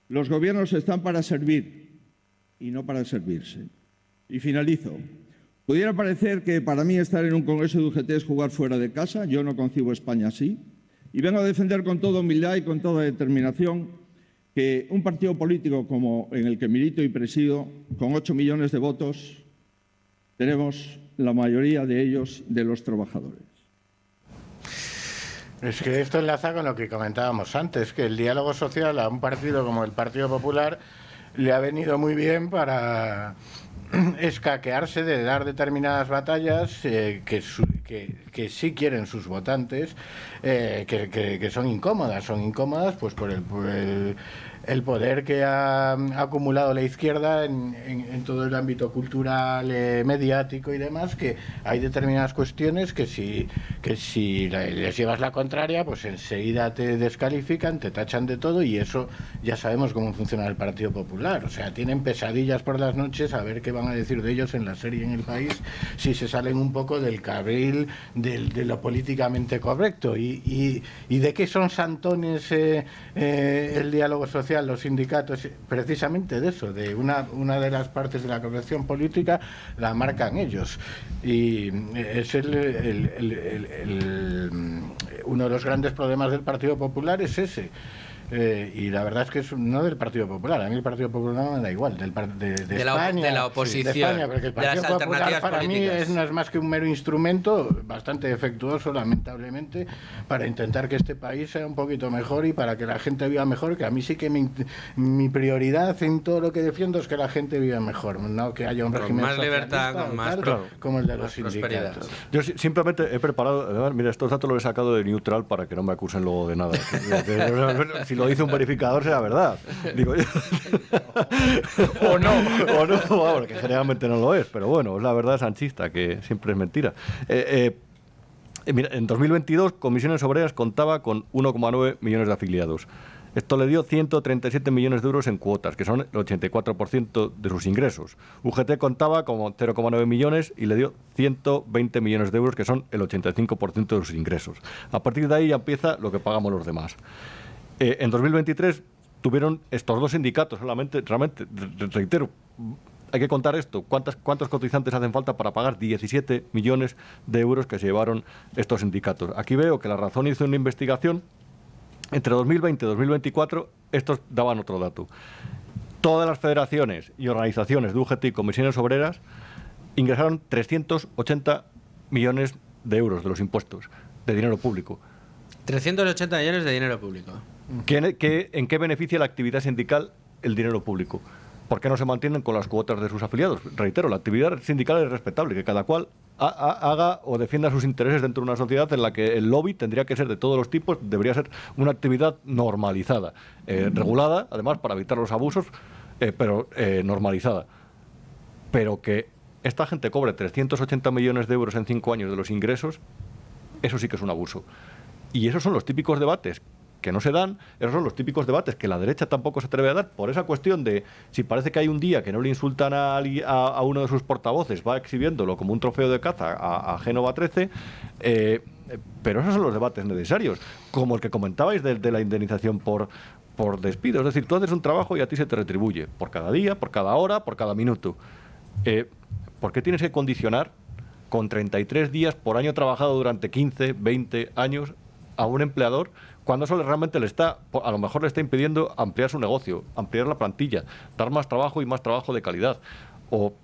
Los gobiernos están para servir y no para servirse. Y finalizo. Pudiera parecer que para mí estar en un congreso de UGT es jugar fuera de casa. Yo no concibo España así. Y vengo a defender con toda humildad y con toda determinación que un partido político como en el que milito y presido, con 8 millones de votos, tenemos la mayoría de ellos de los trabajadores. Es que esto enlaza con lo que comentábamos antes, que el diálogo social a un partido como el Partido Popular le ha venido muy bien para escaquearse de dar determinadas batallas que sí quieren sus votantes, que son incómodas pues por el poder que ha acumulado la izquierda en todo el ámbito cultural, mediático y demás, que hay determinadas cuestiones que si les llevas la contraria, pues enseguida te descalifican, te tachan de todo, y eso ya sabemos cómo funciona el Partido Popular. O sea, tienen pesadillas por las noches a ver qué van a decir de ellos en la serie en El País si se salen un poco del carril de lo políticamente correcto. Y de qué son santones el diálogo social, los sindicatos, precisamente de eso, de una de las partes de la corrección política la marcan ellos, y es uno de los grandes problemas del Partido Popular es ese. Y la verdad es que es no del Partido Popular, a mí el Partido Popular me da igual, de España, de la oposición, de España, porque el Partido Popular para políticas. Mí no es más que un mero instrumento bastante defectuoso, lamentablemente, para intentar que este país sea un poquito mejor y para que la gente viva mejor, que a mí sí que mi prioridad en todo lo que defiendo es que la gente viva mejor, no que haya un régimen más libertad, con más como el de los sindicatos. Yo simplemente he preparado, además, mira, estos datos los he sacado de Neutral para que no me acusen luego de nada. Si lo dice un verificador será verdad, digo yo. o no, bueno, que generalmente no lo es, pero bueno, es la verdad sanchista, que siempre es mentira. Mira, en 2022 Comisiones Obreras contaba con 1,9 millones de afiliados. Esto le dio 137 millones de euros en cuotas, que son el 84% de sus ingresos. UGT contaba con 0,9 millones y le dio 120 millones de euros, que son el 85% de sus ingresos. A partir de ahí ya empieza lo que pagamos los demás. En 2023 tuvieron estos dos sindicatos solamente, realmente, reitero, hay que contar esto, cuántos cotizantes hacen falta para pagar 17 millones de euros que se llevaron estos sindicatos. Aquí veo que La Razón hizo una investigación, entre 2020 y 2024, estos daban otro dato. Todas las federaciones y organizaciones de UGT y comisiones obreras ingresaron 380 millones de euros de los impuestos, de dinero público. 380 millones de dinero público. ¿En qué beneficia la actividad sindical el dinero público? ¿Por qué no se mantienen con las cuotas de sus afiliados? Reitero, la actividad sindical es respetable, que cada cual haga o defienda sus intereses dentro de una sociedad en la que el lobby tendría que ser de todos los tipos, debería ser una actividad normalizada, regulada, además, para evitar los abusos, pero normalizada. Pero que esta gente cobre 380 millones de euros en 5 años de los ingresos, eso sí que es un abuso. Y esos son los típicos debates que no se dan, esos son los típicos debates que la derecha tampoco se atreve a dar, por esa cuestión de si parece que hay un día que no le insultan a uno de sus portavoces, va exhibiéndolo como un trofeo de caza a Génova 13, pero esos son los debates necesarios, como el que comentabais de la indemnización por despido. Es decir, tú haces un trabajo y a ti se te retribuye por cada día, por cada hora, por cada minuto. ¿Por qué tienes que condicionar con 33 días por año trabajado durante 15, 20 años a un empleador cuando eso realmente a lo mejor le está impidiendo ampliar su negocio, ampliar la plantilla, dar más trabajo y más trabajo de calidad? O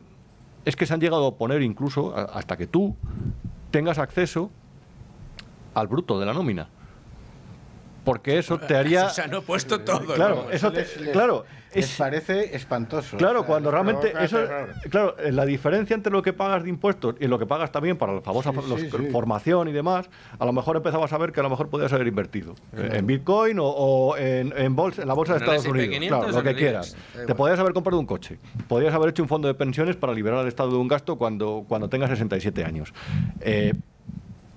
es que se han llegado a oponer incluso hasta que tú tengas acceso al bruto de la nómina. Porque eso te haría... Eso se han opuesto todos. Claro, ¿no? eso les parece espantoso. Claro, o sea, cuando realmente claro, la diferencia entre lo que pagas de impuestos y lo que pagas también para la famosa formación y demás, a lo mejor empezabas a ver que a lo mejor podías haber invertido en Bitcoin o en la bolsa de Estados Unidos, claro, lo que quieras. Te podías haber comprado un coche, podías haber hecho un fondo de pensiones para liberar al Estado de un gasto cuando tengas 67 años.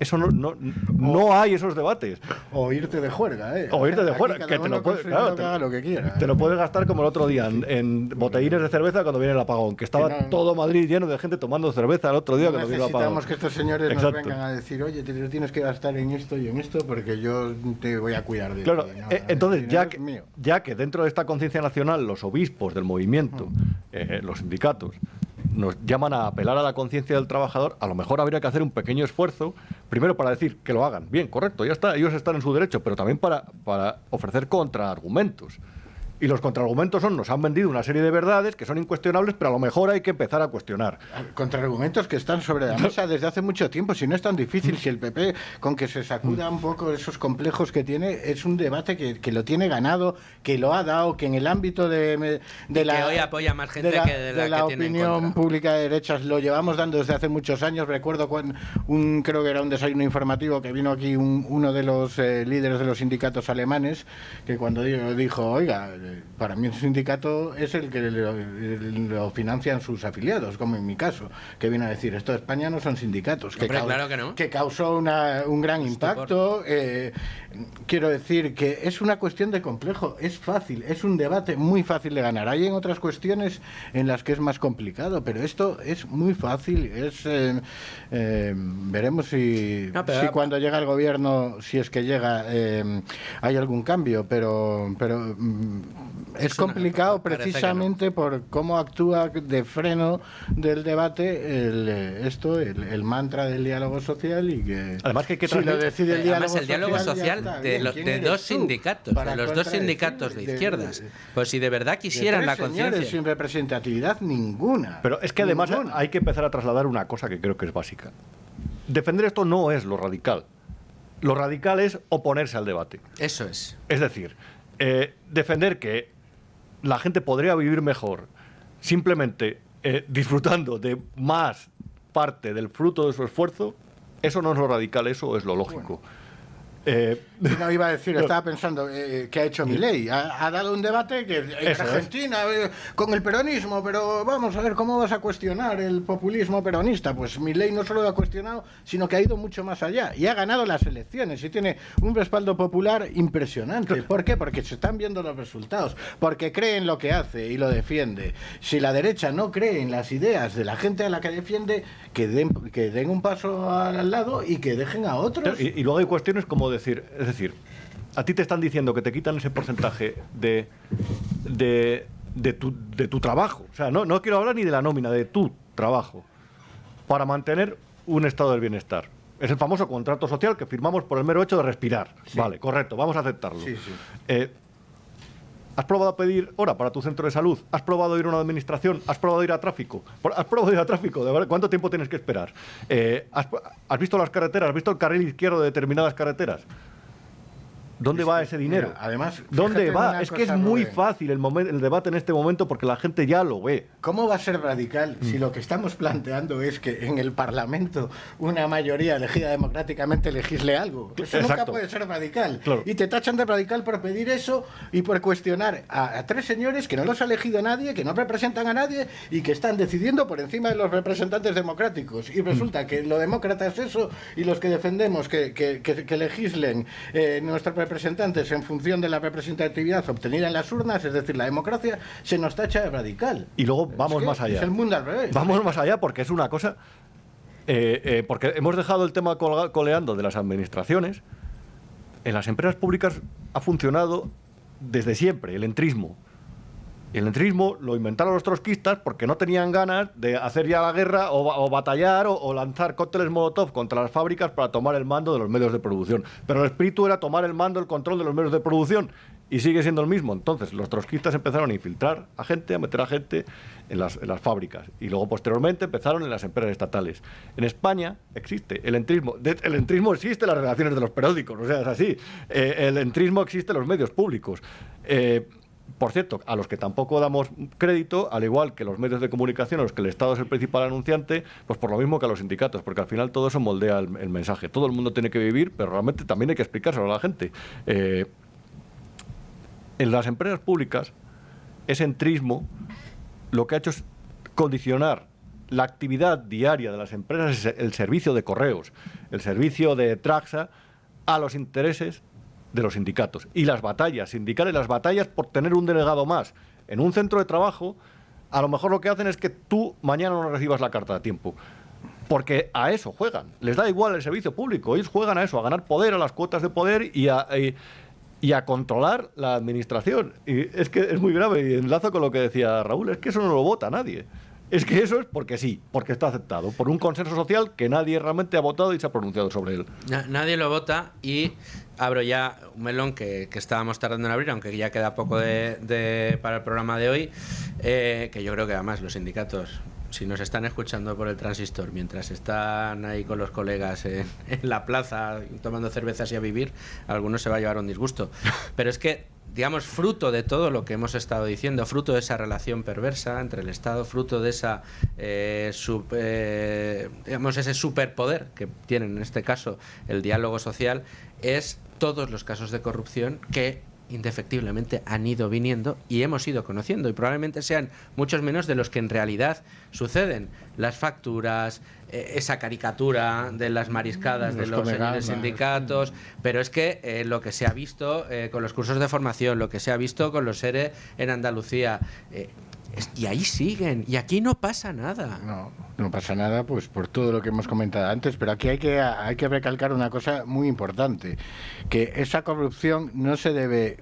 Eso no hay esos debates. O irte de juerga, O irte de juerga, que te lo puedes, claro, lo que quiera, te lo puedes gastar como el otro día en botellines de cerveza cuando viene el apagón, que estaba todo Madrid lleno de gente tomando cerveza el otro día cuando vino el apagón. Necesitamos que estos señores nos vengan a decir, oye, te lo tienes que gastar en esto y en esto porque yo te voy a cuidar de ti. Claro, entonces, ya que dentro de esta conciencia nacional los obispos del movimiento, los sindicatos, nos llaman a apelar a la conciencia del trabajador, a lo mejor habría que hacer un pequeño esfuerzo, primero para decir que lo hagan. Bien, correcto, ya está, ellos están en su derecho, pero también para ofrecer contraargumentos. Y los contraargumentos nos han vendido una serie de verdades que son incuestionables, pero a lo mejor hay que empezar a cuestionar. Contraargumentos que están sobre la mesa desde hace mucho tiempo, si no es tan difícil, si el PP, con que se sacuda un poco esos complejos que tiene, es un debate que lo tiene ganado, que lo ha dado, que en el ámbito de la... Que hoy apoya más gente de la opinión pública de derechas lo llevamos dando desde hace muchos años. Recuerdo cuando creo que era un desayuno informativo que vino aquí uno de los líderes de los sindicatos alemanes, que cuando dijo, oiga, para mí un sindicato es el que lo financian sus afiliados, como en mi caso, que viene a decir, esto de España no son sindicatos, Hombre, claro que no. que causó un gran impacto. Quiero decir que es una cuestión de complejo, es fácil, es un debate muy fácil de ganar. Hay en otras cuestiones en las que es más complicado, pero esto es muy fácil. Veremos si cuando llega el gobierno, si es que llega, hay algún cambio, pero es complicado precisamente por cómo actúa de freno del debate el mantra del diálogo social, y que además que si lo decide el diálogo social de dos sindicatos, de los dos sindicatos de izquierdas. Pues si de verdad quisieran la conciencia. Sin representatividad ninguna. Pero es que además hay que empezar a trasladar una cosa que creo que es básica. Defender esto no es lo radical. Lo radical es oponerse al debate. Eso es. Es decir, defender que la gente podría vivir mejor simplemente disfrutando de más parte del fruto de su esfuerzo, eso no es lo radical, eso es lo lógico. No iba a decir, estaba pensando que ha hecho Milei. Ha dado un debate que en Argentina con el peronismo, pero vamos a ver cómo vas a cuestionar el populismo peronista. Pues Milei no solo lo ha cuestionado, sino que ha ido mucho más allá y ha ganado las elecciones y tiene un respaldo popular impresionante. ¿Por qué? Porque se están viendo los resultados, porque cree en lo que hace y lo defiende. Si la derecha no cree en las ideas de la gente a la que defiende, que den un paso al lado y que dejen a otros. Y luego hay cuestiones como es decir, a ti te están diciendo que te quitan ese porcentaje de tu trabajo. O sea, no quiero hablar ni de la nómina, de tu trabajo, para mantener un estado del bienestar. Es el famoso contrato social que firmamos por el mero hecho de respirar. Sí. Vale, correcto, vamos a aceptarlo. Sí. ¿Has probado a pedir hora para tu centro de salud? ¿Has probado ir a una administración? ¿Has probado ir a tráfico? ¿Has probado ir a tráfico? ¿Cuánto tiempo tienes que esperar? ¿Has visto las carreteras? ¿Has visto el carril izquierdo de determinadas carreteras? ¿Dónde va ese dinero? Mira, además, ¿dónde va? Es que es muy fácil el debate en este momento porque la gente ya lo ve. ¿Cómo va a ser radical si lo que estamos planteando es que en el Parlamento una mayoría elegida democráticamente legisle algo? Eso nunca puede ser radical. Claro. Y te tachan de radical por pedir eso y por cuestionar a tres señores que no los ha elegido nadie, que no representan a nadie y que están decidiendo por encima de los representantes democráticos. Y resulta que lo demócrata es eso y los que defendemos que legislen nuestros representantes en función de la representatividad obtenida en las urnas, es decir, la democracia, se nos tacha de radical. Y luego vamos más allá. Es el mundo al revés. Vamos más allá porque es una cosa... porque hemos dejado el tema coleando de las administraciones. En las empresas públicas ha funcionado desde siempre el entrismo. Y el entrismo lo inventaron los trotskistas porque no tenían ganas de hacer ya la guerra o batallar o lanzar cócteles Molotov contra las fábricas para tomar el mando de los medios de producción. Pero el espíritu era tomar el mando, el control de los medios de producción, y sigue siendo el mismo. Entonces los trotskistas empezaron a infiltrar a gente, a meter a gente en las fábricas, y luego posteriormente empezaron en las empresas estatales. En España existe el entrismo. El entrismo existe en las redacciones de los periódicos, o sea, es así. El entrismo existe en los medios públicos. Por cierto, a los que tampoco damos crédito, al igual que los medios de comunicación, a los que el Estado es el principal anunciante, pues por lo mismo que a los sindicatos, porque al final todo eso moldea el mensaje. Todo el mundo tiene que vivir, pero realmente también hay que explicárselo a la gente. En las empresas públicas, ese entrismo lo que ha hecho es condicionar la actividad diaria de las empresas, el servicio de correos, el servicio de Traxa, a los intereses de los sindicatos. Y las batallas sindicales, las batallas por tener un delegado más en un centro de trabajo, a lo mejor lo que hacen es que tú mañana no recibas la carta a tiempo. Porque a eso juegan. Les da igual el servicio público. Ellos juegan a eso, a ganar poder, a las cuotas de poder y a controlar la administración. Y es que es muy grave. Y enlazo con lo que decía Raúl. Es que eso no lo vota nadie. Es que eso es porque sí, porque está aceptado, por un consenso social que nadie realmente ha votado y se ha pronunciado sobre él. Nadie lo vota, y abro ya un melón que estábamos tardando en abrir, aunque ya queda poco para el programa de hoy, que yo creo que además los sindicatos, si nos están escuchando por el transistor mientras están ahí con los colegas en la plaza tomando cervezas y a vivir, algunos se va a llevar un disgusto. Pero es que, digamos, fruto de todo lo que hemos estado diciendo, fruto de esa relación perversa entre el Estado, fruto de esa digamos, ese superpoder que tiene en este caso el diálogo social, es todos los casos de corrupción que indefectiblemente han ido viniendo y hemos ido conociendo, y probablemente sean muchos menos de los que en realidad suceden. Las facturas, esa caricatura de las mariscadas de los señores sindicatos, pero es que lo que se ha visto con los cursos de formación, lo que se ha visto con los ERE en Andalucía, y ahí siguen, y aquí no pasa nada. No pasa nada, pues por todo lo que hemos comentado antes, pero aquí hay que recalcar una cosa muy importante, que esa corrupción no se debe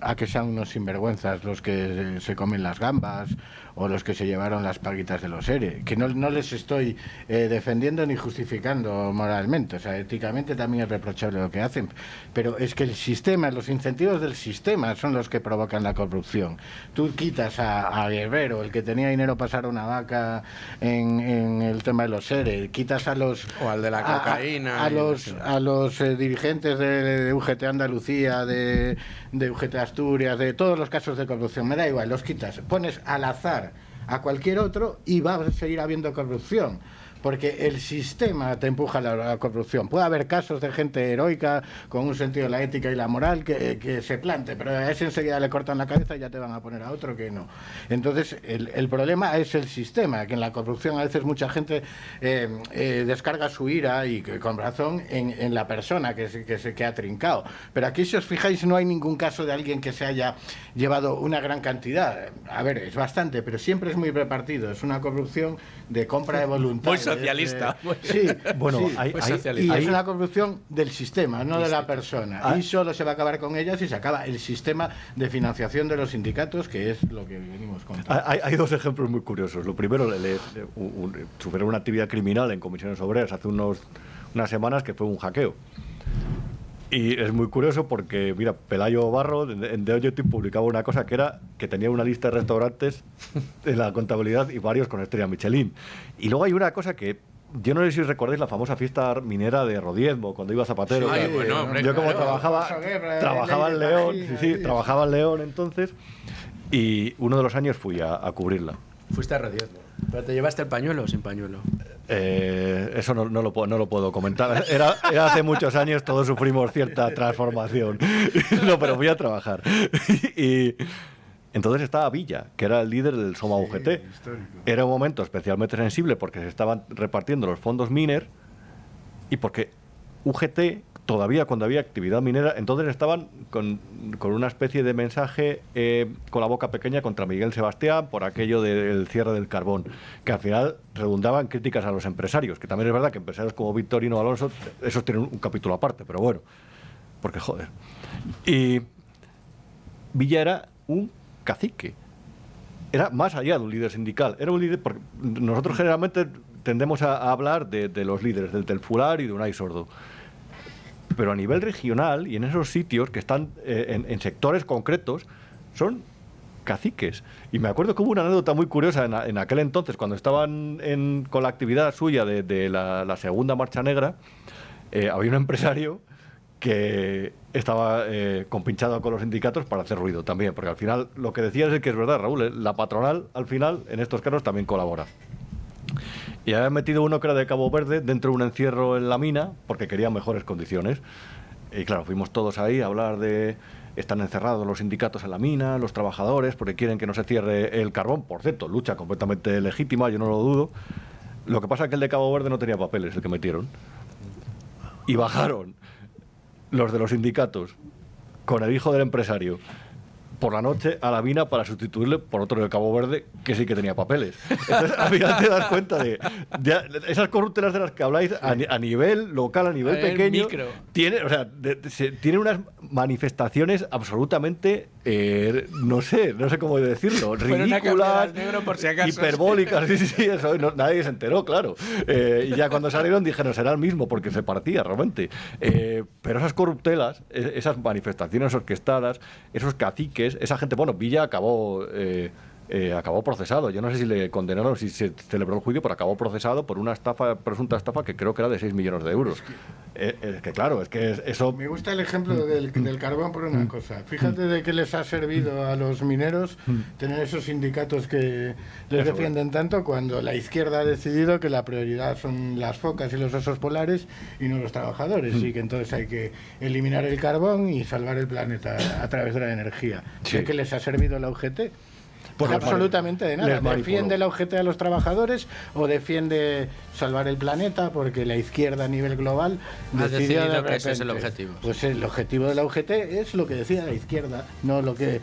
a que sean unos sinvergüenzas los que se comen las gambas o los que se llevaron las paguitas de los ERE, que no les estoy defendiendo ni justificando moralmente, o sea, éticamente también es reprochable lo que hacen, pero es que el sistema, los incentivos del sistema son los que provocan la corrupción. Tú quitas a Guerrero, el que tenía dinero para pasar una vaca en el tema de los ERE, quitas a los... O al de la cocaína. A los dirigentes de UGT Andalucía, de UGT Asturias, de todos los casos de corrupción, me da igual, los quitas, pones al azar a cualquier otro y va a seguir habiendo corrupción. Porque el sistema te empuja a la corrupción. Puede haber casos de gente heroica con un sentido de la ética y la moral que se plante, pero a ese enseguida le cortan la cabeza y ya te van a poner a otro que no. Entonces, el problema es el sistema, que en la corrupción a veces mucha gente descarga su ira, y con razón, en la persona que ha trincado. Pero aquí, si os fijáis, no hay ningún caso de alguien que se haya llevado una gran cantidad. A ver, es bastante, pero siempre es muy repartido. Es una corrupción de compra de voluntad. Socialista. Sí, bueno, sí. Hay es una corrupción del sistema, no de la persona. Y solo se va a acabar con ella si se acaba el sistema de financiación de los sindicatos, que es lo que venimos contando. Hay dos ejemplos muy curiosos. Lo primero, superó una actividad criminal en comisiones obreras hace unas semanas, que fue un hackeo. Y es muy curioso porque, mira, Pelayo Barro en The Objective publicaba una cosa que tenía una lista de restaurantes en la contabilidad y varios con estrella Michelin. Y luego hay una cosa que yo no sé si recordáis, la famosa fiesta minera de Rodiezmo, cuando iba Zapatero. Sí, bueno, hombre, yo como trabajaba en León, trabajaba en León entonces, y uno de los años fui a cubrirla. Fuiste a Rodiezmo. ¿Pero te llevaste el pañuelo o sin pañuelo? Eso no lo puedo comentar. Era hace muchos años, todos sufrimos cierta transformación. No, pero fui a trabajar. Y entonces estaba Villa, que era el líder del Soma UGT. Era un momento especialmente sensible porque se estaban repartiendo los fondos Miner y porque UGT todavía, cuando había actividad minera, entonces estaban con una especie de mensaje con la boca pequeña contra Miguel Sebastián por aquello del cierre del carbón, que al final redundaban críticas a los empresarios, que también es verdad que empresarios como Victorino Alonso, esos tienen un capítulo aparte, pero bueno, porque joder. Y Villa era un cacique, era más allá de un líder sindical, era un líder, porque nosotros generalmente tendemos a hablar de los líderes, del Fular y de Unai Sordo. Pero a nivel regional y en esos sitios que están en sectores concretos, son caciques. Y me acuerdo que hubo una anécdota muy curiosa en aquel entonces, cuando estaban con la actividad suya de la segunda Marcha Negra, había un empresario que estaba compinchado con los sindicatos para hacer ruido también, porque al final lo que decías es que es verdad, Raúl, la patronal al final en estos casos también colabora. Y habían metido uno que era de Cabo Verde dentro de un encierro en la mina porque querían mejores condiciones. Y claro, fuimos todos ahí a hablar de... Están encerrados los sindicatos en la mina, los trabajadores, porque quieren que no se cierre el carbón. Por cierto, lucha completamente legítima, yo no lo dudo. Lo que pasa es que el de Cabo Verde no tenía papeles, el que metieron. Y bajaron los de los sindicatos con el hijo del empresario por la noche a la mina para sustituirle por otro de Cabo Verde que sí que tenía papeles. Entonces, al final te das cuenta de esas corruptelas de las que habláis a nivel local, a nivel pequeño, tiene unas manifestaciones absolutamente, no sé cómo decirlo, ridículas, por si acaso, hiperbólicas, sí, eso nadie se enteró, claro. Y ya cuando salieron dijeron, será el mismo, porque se partía realmente. Pero esas corruptelas, esas manifestaciones orquestadas, esos caciques, esa gente, bueno, Villa acabó procesado. Yo no sé si le condenaron, si se celebró el juicio, pero acabó procesado por una presunta estafa que creo que era de 6 millones de euros. Es que claro, es que eso... Me gusta el ejemplo del carbón por una cosa. Fíjate de qué les ha servido a los mineros tener esos sindicatos que les defienden tanto cuando la izquierda ha decidido que la prioridad son las focas y los osos polares y no los trabajadores, y que entonces hay que eliminar el carbón y salvar el planeta a través de la energía. Sí. ¿De qué les ha servido la UGT? Pues absolutamente de nada. les ¿Defiende la UGT a los trabajadores o defiende salvar el planeta porque la izquierda a nivel global ha decidido de que ese es el repente? objetivo? Pues el objetivo de la UGT es lo que decía la izquierda, no lo que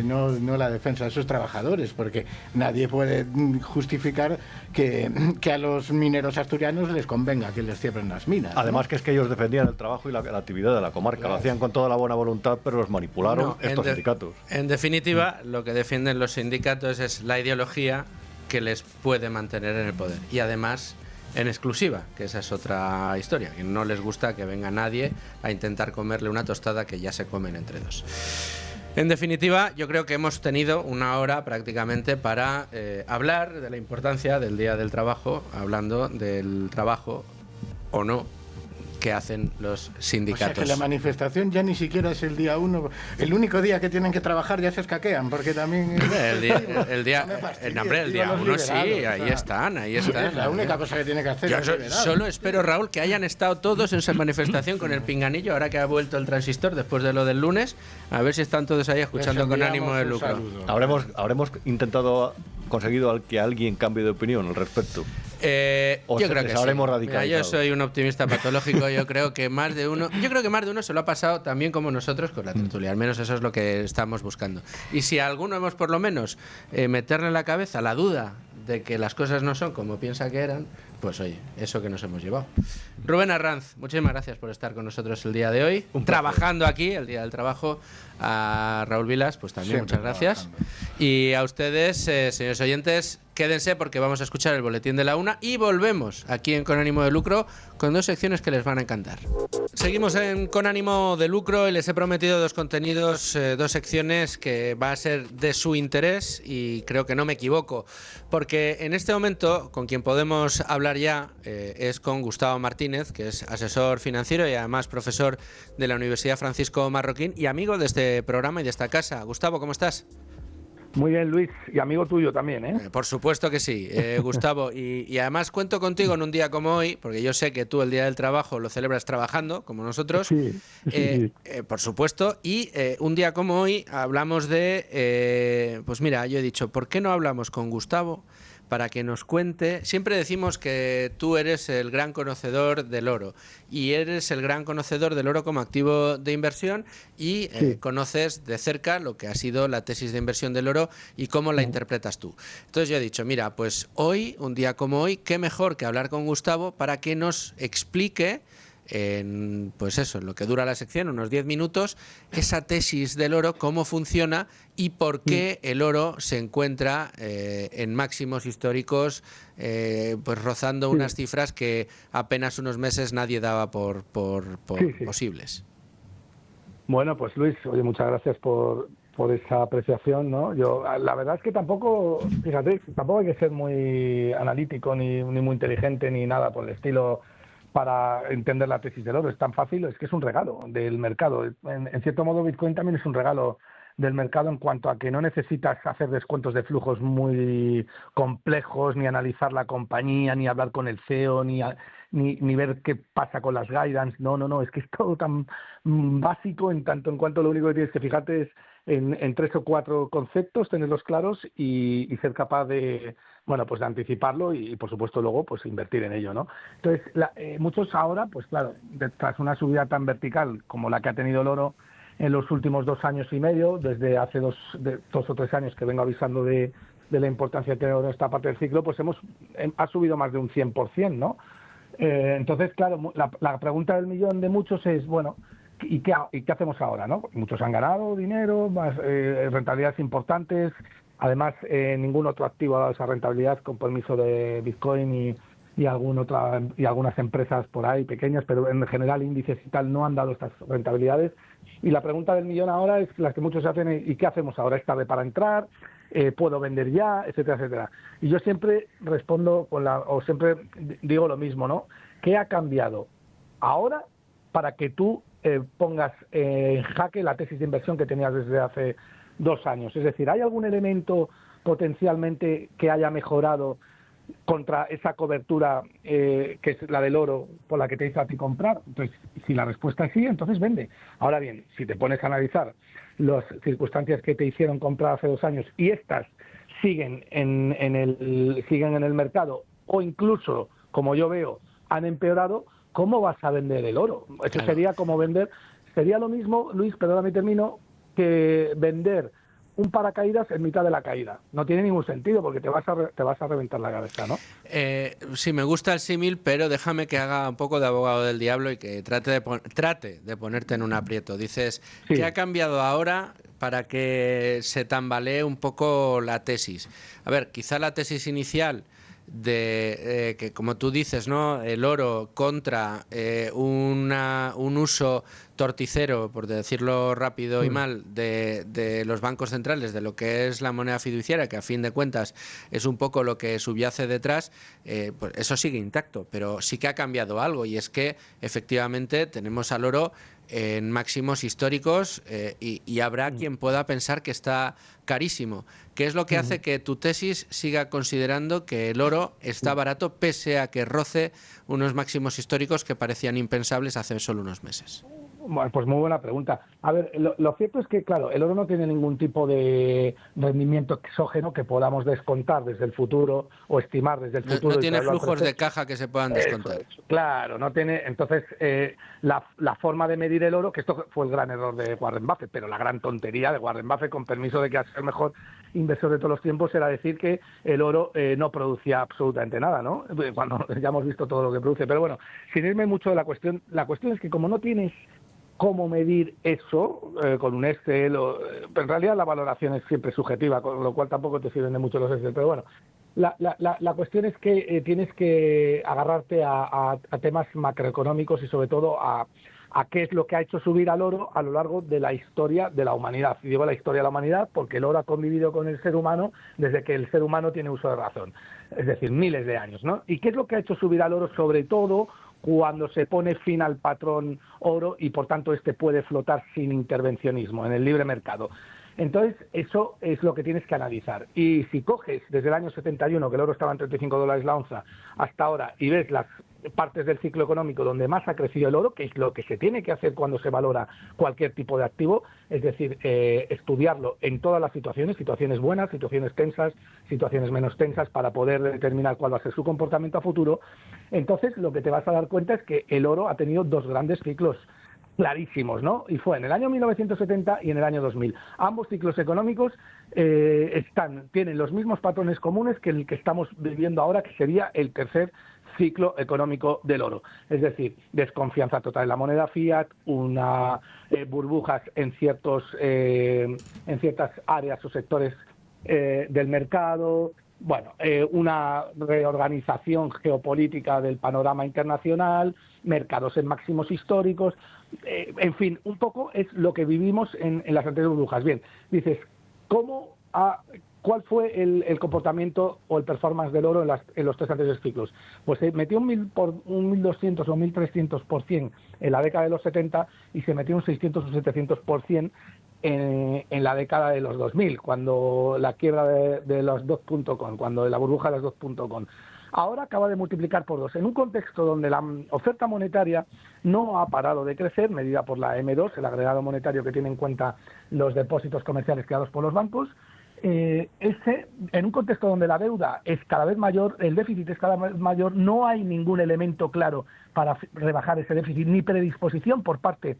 no la defensa de sus trabajadores, porque nadie puede justificar que a los mineros asturianos les convenga que les cierren las minas. Además ¿no? que es que ellos defendían el trabajo y la actividad de la comarca, Claro. Lo hacían con toda la buena voluntad, pero los manipularon No, estos sindicatos. En definitiva, lo que defienden los sindicatos es la ideología que les puede mantener en el poder. Y además, en exclusiva, que esa es otra historia, que no les gusta que venga nadie a intentar comerle una tostada que ya se comen entre dos. En definitiva, yo creo que hemos tenido una hora prácticamente para hablar de la importancia del Día del Trabajo, hablando del trabajo o no que hacen los sindicatos. O sea que la manifestación ya ni siquiera es el día 1, el único día que tienen que trabajar ya se escaquean, porque también... el día 1 sí, ahí están. Es la única cosa que tiene que hacer. Yo solo espero, Raúl, que hayan estado todos en esa manifestación con el pinganillo, ahora que ha vuelto el transistor después de lo del lunes, a ver si están todos ahí escuchando con ánimo de lucro. Habremos conseguido que alguien cambie de opinión al respecto. Yo creo que sí. Mira, yo soy un optimista patológico. Yo creo que más de uno se lo ha pasado también como nosotros con la tertulia. Al menos eso es lo que estamos buscando. Y si a alguno hemos por lo menos meterle en la cabeza la duda de que las cosas no son como piensa que eran, pues oye, eso que nos hemos llevado. Rubén Arranz, muchísimas gracias por estar con nosotros el día de hoy, trabajando aquí, el Día del Trabajo. A Raúl Vilas, pues también siempre muchas gracias. Y a ustedes, señores oyentes, quédense porque vamos a escuchar el boletín de la 1 y volvemos aquí en Con Ánimo de Lucro con dos secciones que les van a encantar. Seguimos en Con Ánimo de Lucro y les he prometido dos contenidos, dos secciones que va a ser de su interés y creo que no me equivoco, porque en este momento con quien podemos hablar ya es con Gustavo Martínez, que es asesor financiero y además profesor de la Universidad Francisco Marroquín y amigo de este programa y de esta casa. Gustavo, ¿cómo estás? Muy bien, Luis, y amigo tuyo también, ¿eh? Por supuesto que sí, Gustavo. Y además cuento contigo en un día como hoy, porque yo sé que tú el Día del Trabajo lo celebras trabajando, como nosotros. Sí. Por supuesto. Y un día como hoy hablamos de... pues mira, yo he dicho, ¿por qué no hablamos con Gustavo para que nos cuente? Siempre decimos que tú eres el gran conocedor del oro y eres el gran conocedor del oro como activo de inversión y conoces de cerca lo que ha sido la tesis de inversión del oro y cómo la interpretas tú. Entonces yo he dicho, mira, pues hoy, un día como hoy, qué mejor que hablar con Gustavo para que nos explique en, pues eso, en lo que dura la sección, unos 10 minutos, esa tesis del oro, cómo funciona y por qué el oro se encuentra en máximos históricos, pues rozando unas cifras que apenas unos meses nadie daba por posibles. Bueno, pues Luis, oye, muchas gracias por esa apreciación, ¿no? Yo, la verdad es que tampoco, fíjate, tampoco hay que ser muy analítico ni muy inteligente ni nada por el estilo para entender la tesis del oro. Es tan fácil, es que es un regalo del mercado. En cierto modo, Bitcoin también es un regalo del mercado en cuanto a que no necesitas hacer descuentos de flujos muy complejos, ni analizar la compañía, ni hablar con el CEO, ni ver qué pasa con las guidance. No, es que es todo tan básico en tanto en cuanto lo único que tienes que fijarte es en 3 o 4 conceptos, tenerlos claros y ser capaz de, bueno, pues de anticiparlo y por supuesto luego pues invertir en ello, ¿no? Entonces, muchos ahora, pues claro, tras una subida tan vertical como la que ha tenido el oro en los últimos 2 años y medio, desde hace 2 o 3 años que vengo avisando de la importancia de tener oro en esta parte del ciclo, pues ha subido más de un 100%, ¿no? Entonces, claro, la pregunta del millón de muchos es, bueno, ¿y qué hacemos ahora, no? Muchos han ganado dinero, más rentabilidades importantes. Además, ningún otro activo ha dado esa rentabilidad, con permiso de Bitcoin y algunas empresas por ahí pequeñas, pero en general índices y tal no han dado estas rentabilidades. Y la pregunta del millón ahora es la que muchos hacen: ¿y qué hacemos ahora? ¿Es tarde para entrar? ¿Puedo vender ya? Etcétera, etcétera. Y yo siempre respondo siempre digo lo mismo, ¿no? ¿Qué ha cambiado ahora para que tú pongas en jaque la tesis de inversión que tenías desde hace 2 años. Es decir, ¿hay algún elemento potencialmente que haya mejorado contra esa cobertura que es la del oro por la que te hizo a ti comprar? Entonces, si la respuesta es sí, entonces vende. Ahora bien, si te pones a analizar las circunstancias que te hicieron comprar hace 2 años y estas siguen en el mercado o incluso, como yo veo, han empeorado, ¿cómo vas a vender el oro? Eso Claro. sería como vender, sería lo mismo, Luis, perdóname, termino, que vender un paracaídas en mitad de la caída. No tiene ningún sentido porque te vas a reventar la cabeza, ¿no? Sí, me gusta el símil, pero déjame que haga un poco de abogado del diablo y que trate de ponerte en un aprieto. Dices, Sí. ¿qué ha cambiado ahora para que se tambalee un poco la tesis? A ver, quizá la tesis inicial de que, como tú dices, ¿no?, el oro contra un uso torticero, por decirlo rápido y mal, de los bancos centrales, de lo que es la moneda fiduciaria, que a fin de cuentas es un poco lo que subyace detrás, pues eso sigue intacto, pero sí que ha cambiado algo, y es que efectivamente tenemos al oro en máximos históricos y habrá quien pueda pensar que está carísimo. ¿Qué es lo que hace que tu tesis siga considerando que el oro está barato pese a que roce unos máximos históricos que parecían impensables hace solo unos meses? Bueno, pues muy buena pregunta. A ver, lo cierto es que, claro, el oro no tiene ningún tipo de rendimiento exógeno que podamos descontar desde el futuro o estimar desde el futuro. No tiene traerlo al flujos de presente. caja que se puedan descontar. Eso, claro, no tiene. Entonces, la forma de medir el oro, que esto fue el gran error de Warren Buffett, pero la gran tontería de Warren Buffett, con permiso de que ha sido el mejor inversor de todos los tiempos, era decir que el oro no producía absolutamente nada, ¿no? Cuando ya hemos visto todo lo que produce. Pero bueno, sin irme mucho de la cuestión es que como no tienes cómo medir eso con un Excel, en realidad la valoración es siempre subjetiva, con lo cual tampoco te sirven de mucho los Excel, pero bueno, la cuestión es que tienes que agarrarte a temas macroeconómicos y sobre todo a qué es lo que ha hecho subir al oro a lo largo de la historia de la humanidad. Y digo la historia de la humanidad porque el oro ha convivido con el ser humano desde que el ser humano tiene uso de razón, es decir, miles de años, ¿no? ¿Y qué es lo que ha hecho subir al oro sobre todo cuando se pone fin al patrón oro y por tanto este puede flotar sin intervencionismo en el libre mercado? Entonces, eso es lo que tienes que analizar. Y si coges desde el año 71, que el oro estaba en $35 la onza, hasta ahora, y ves las partes del ciclo económico donde más ha crecido el oro, que es lo que se tiene que hacer cuando se valora cualquier tipo de activo, es decir, estudiarlo en todas las situaciones buenas, situaciones tensas, situaciones menos tensas, para poder determinar cuál va a ser su comportamiento a futuro. Entonces, lo que te vas a dar cuenta es que el oro ha tenido 2 grandes ciclos clarísimos, ¿no? Y fue en el año 1970 y en el año 2000. Ambos ciclos económicos tienen los mismos patrones comunes que el que estamos viviendo ahora, que sería el tercer ciclo económico del oro. Es decir, desconfianza total en la moneda fiat, burbujas en ciertas áreas o sectores del mercado, bueno, una reorganización geopolítica del panorama internacional, mercados en máximos históricos, en fin, un poco es lo que vivimos en las anteriores burbujas. Bien, dices, ¿cuál fue el comportamiento o el performance del oro en los 3 anteriores ciclos? Pues se metió un 1.200 o 1.300% en la década de los 70 y se metió un 600 o 700% en la década de los 2000, cuando la quiebra de los .com, cuando la burbuja de los .com. Ahora acaba de multiplicar por 2, en un contexto donde la oferta monetaria no ha parado de crecer, medida por la M2, el agregado monetario que tiene en cuenta los depósitos comerciales creados por los bancos. En un contexto donde la deuda es cada vez mayor, el déficit es cada vez mayor, no hay ningún elemento claro para rebajar ese déficit, ni predisposición por parte,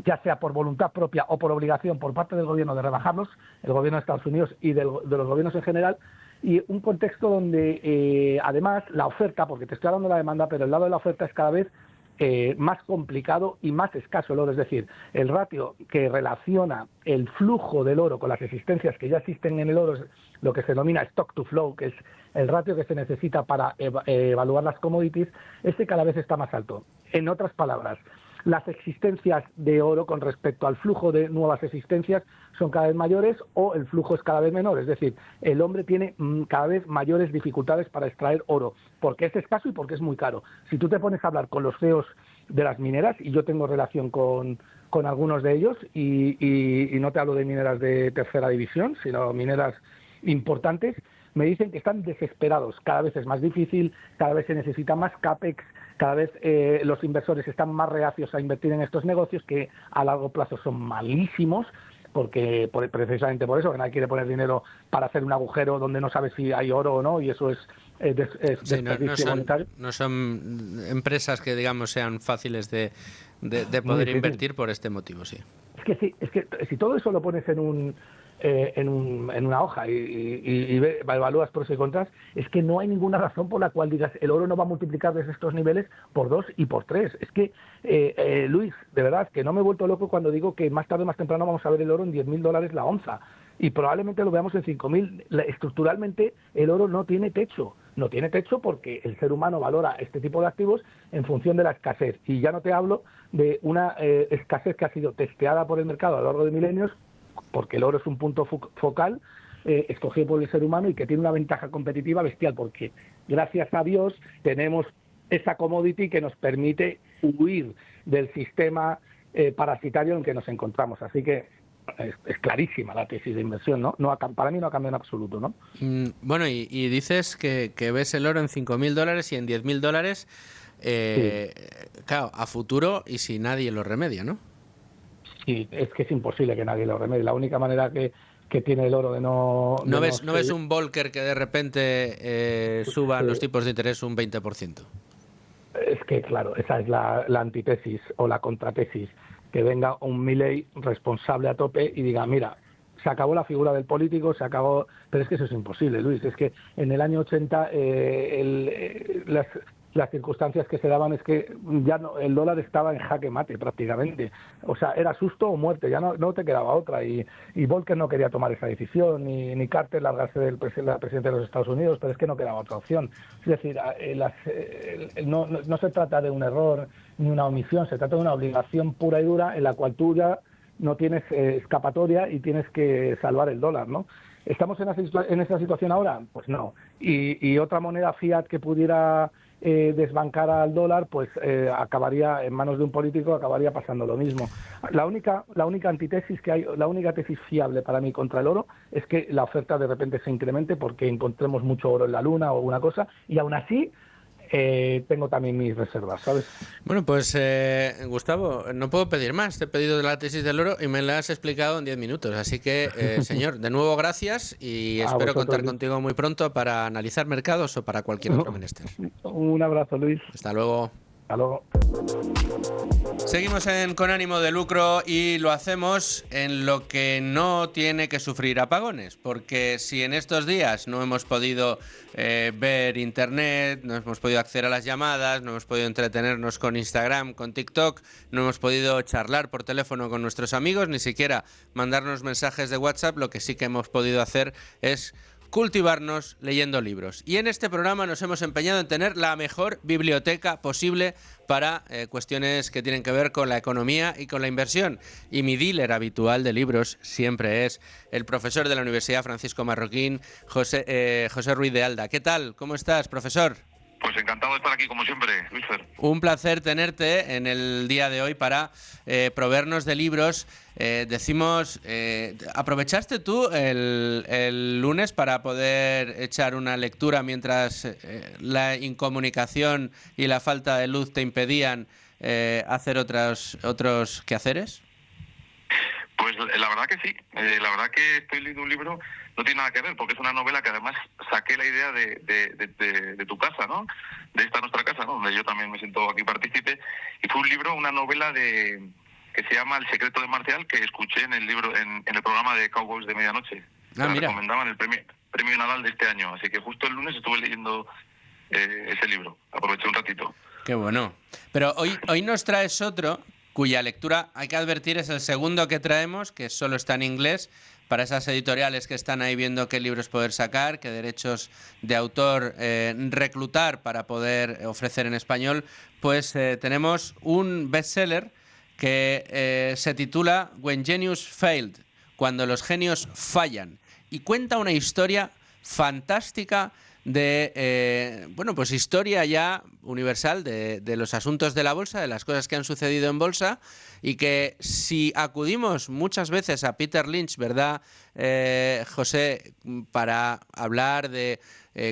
ya sea por voluntad propia o por obligación por parte del gobierno de rebajarlos, el gobierno de Estados Unidos y de los gobiernos en general, y un contexto donde además la oferta, porque te estoy hablando de la demanda, pero el lado de la oferta es cada vez más complicado y más escaso el oro, es decir, el ratio que relaciona el flujo del oro con las existencias que ya existen en el oro es lo que se denomina stock to flow, que es el ratio que se necesita para evaluar las commodities, cada vez está más alto. En otras palabras, las existencias de oro con respecto al flujo de nuevas existencias son cada vez mayores o el flujo es cada vez menor. Es decir, el hombre tiene cada vez mayores dificultades para extraer oro, porque es escaso y porque es muy caro. Si tú te pones a hablar con los CEOs de las mineras, y yo tengo relación con algunos de ellos, y no te hablo de mineras de tercera división, sino mineras importantes, me dicen que están desesperados. Cada vez es más difícil, cada vez se necesita más CAPEX, cada vez los inversores están más reacios a invertir en estos negocios que a largo plazo son malísimos, porque precisamente por eso, que nadie quiere poner dinero para hacer un agujero donde no sabe si hay oro o no, y eso es sí, desperdicio monetario. No son empresas que, digamos, sean fáciles de poder invertir por este motivo, sí. Es que si todo eso lo pones en una hoja y evalúas pros y contras, es que no hay ninguna razón por la cual digas el oro no va a multiplicar desde estos niveles por 2 y por 3. Es que, Luis, de verdad, que no me he vuelto loco cuando digo que más tarde o más temprano vamos a ver el oro en $10.000 la onza. Y probablemente lo veamos en 5.000. Estructuralmente, el oro no tiene techo. No tiene techo porque el ser humano valora este tipo de activos en función de la escasez. Y ya no te hablo de una escasez que ha sido testeada por el mercado a lo largo de milenios, porque el oro es un punto focal escogido por el ser humano y que tiene una ventaja competitiva bestial, porque gracias a Dios tenemos esa commodity que nos permite huir del sistema parasitario en el que nos encontramos. Así que es clarísima la tesis de inversión, ¿no? Para mí no ha cambiado en absoluto, ¿no? Bueno, y dices que ves el oro en $5.000 y en $10.000, sí. Claro, a futuro y si nadie lo remedia, ¿no? Sí, es que es imposible que nadie lo remedie. La única manera que tiene el oro de no... ¿No ves un Volcker que de repente suban los tipos de interés un 20%? Es que, claro, esa es la antítesis o la contratesis. Que venga un Milei responsable a tope y diga, mira, se acabó la figura del político, se acabó... Pero es que eso es imposible, Luis. Es que en el año 80 las circunstancias que se daban es que ya no, el dólar estaba en jaque mate prácticamente. O sea, era susto o muerte, ya no te quedaba otra. Y Volcker no quería tomar esa decisión, ni Carter largarse del presidente de los Estados Unidos, pero es que no quedaba otra opción. Es decir, no se trata de un error ni una omisión, se trata de una obligación pura y dura en la cual tú ya no tienes escapatoria y tienes que salvar el dólar, ¿no? ¿Estamos en esa situación ahora? Pues no. Y otra moneda fiat que pudiera desbancar al dólar, pues acabaría en manos de un político, acabaría pasando lo mismo. La única antítesis que hay, la única tesis fiable para mí contra el oro es que la oferta de repente se incremente porque encontremos mucho oro en la luna o alguna cosa, y aún así tengo también mis reservas, ¿sabes? Bueno, pues Gustavo, no puedo pedir más. Te he pedido la tesis del oro y me la has explicado en 10 minutos. Así que, señor, de nuevo gracias y espero contar contigo muy pronto para analizar mercados o para cualquier otro menester. Un abrazo, Luis. Hasta luego. Hasta luego. Seguimos Con ánimo de lucro y lo hacemos en lo que no tiene que sufrir apagones, porque si en estos días no hemos podido ver internet, no hemos podido acceder a las llamadas, no hemos podido entretenernos con Instagram, con TikTok, no hemos podido charlar por teléfono con nuestros amigos, ni siquiera mandarnos mensajes de WhatsApp, lo que sí que hemos podido hacer es cultivarnos leyendo libros. Y en este programa nos hemos empeñado en tener la mejor biblioteca posible para cuestiones que tienen que ver con la economía y con la inversión. Y mi dealer habitual de libros siempre es el profesor de la Universidad Francisco Marroquín, José Ruiz de Alda. ¿Qué tal? ¿Cómo estás, profesor? Pues encantado de estar aquí, como siempre, Luis Fer. Un placer tenerte en el día de hoy para proveernos de libros. ¿Aprovechaste tú el lunes para poder echar una lectura mientras la incomunicación y la falta de luz te impedían hacer otros quehaceres? Pues la verdad que sí. La verdad que estoy leyendo un libro, no tiene nada que ver, porque es una novela que además saqué la idea de tu casa, ¿no? De esta nuestra casa, ¿no? Donde yo también me siento aquí partícipe. Y fue un libro, una novela que se llama El secreto de Marcial, que escuché en el programa de Cowboys de Medianoche. Ah, mira. Recomendaban el premio Nadal de este año. Así que justo el lunes estuve leyendo ese libro. Aproveché un ratito. Qué bueno. Pero hoy nos traes otro cuya lectura, hay que advertir, es el segundo que traemos, que solo está en inglés, para esas editoriales que están ahí viendo qué libros poder sacar, qué derechos de autor reclutar para poder ofrecer en español, pues tenemos un bestseller que se titula When Genius Failed, cuando los genios fallan, y cuenta una historia fantástica de, pues historia ya universal de los asuntos de la bolsa, de las cosas que han sucedido en bolsa, y que si acudimos muchas veces a Peter Lynch, ¿verdad, José?, para hablar de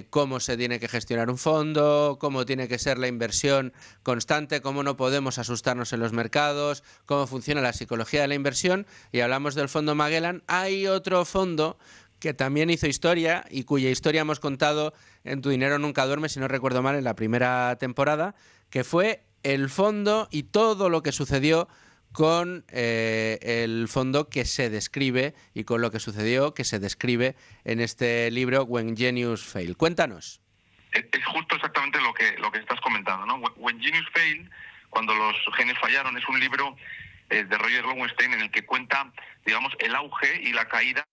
cómo se tiene que gestionar un fondo, cómo tiene que ser la inversión constante, cómo no podemos asustarnos en los mercados, cómo funciona la psicología de la inversión, y hablamos del fondo Magellan, hay otro fondo que también hizo historia y cuya historia hemos contado en Tu Dinero Nunca Duerme, si no recuerdo mal, en la primera temporada, que fue el fondo y todo lo que sucedió con el fondo que se describe y con lo que sucedió que se describe en este libro When Genius Failed. Cuéntanos. Es justo exactamente lo que estás comentando, ¿no? When Genius Failed, cuando los genios fallaron, es un libro de Roger Lowenstein en el que cuenta, digamos, el auge y la caída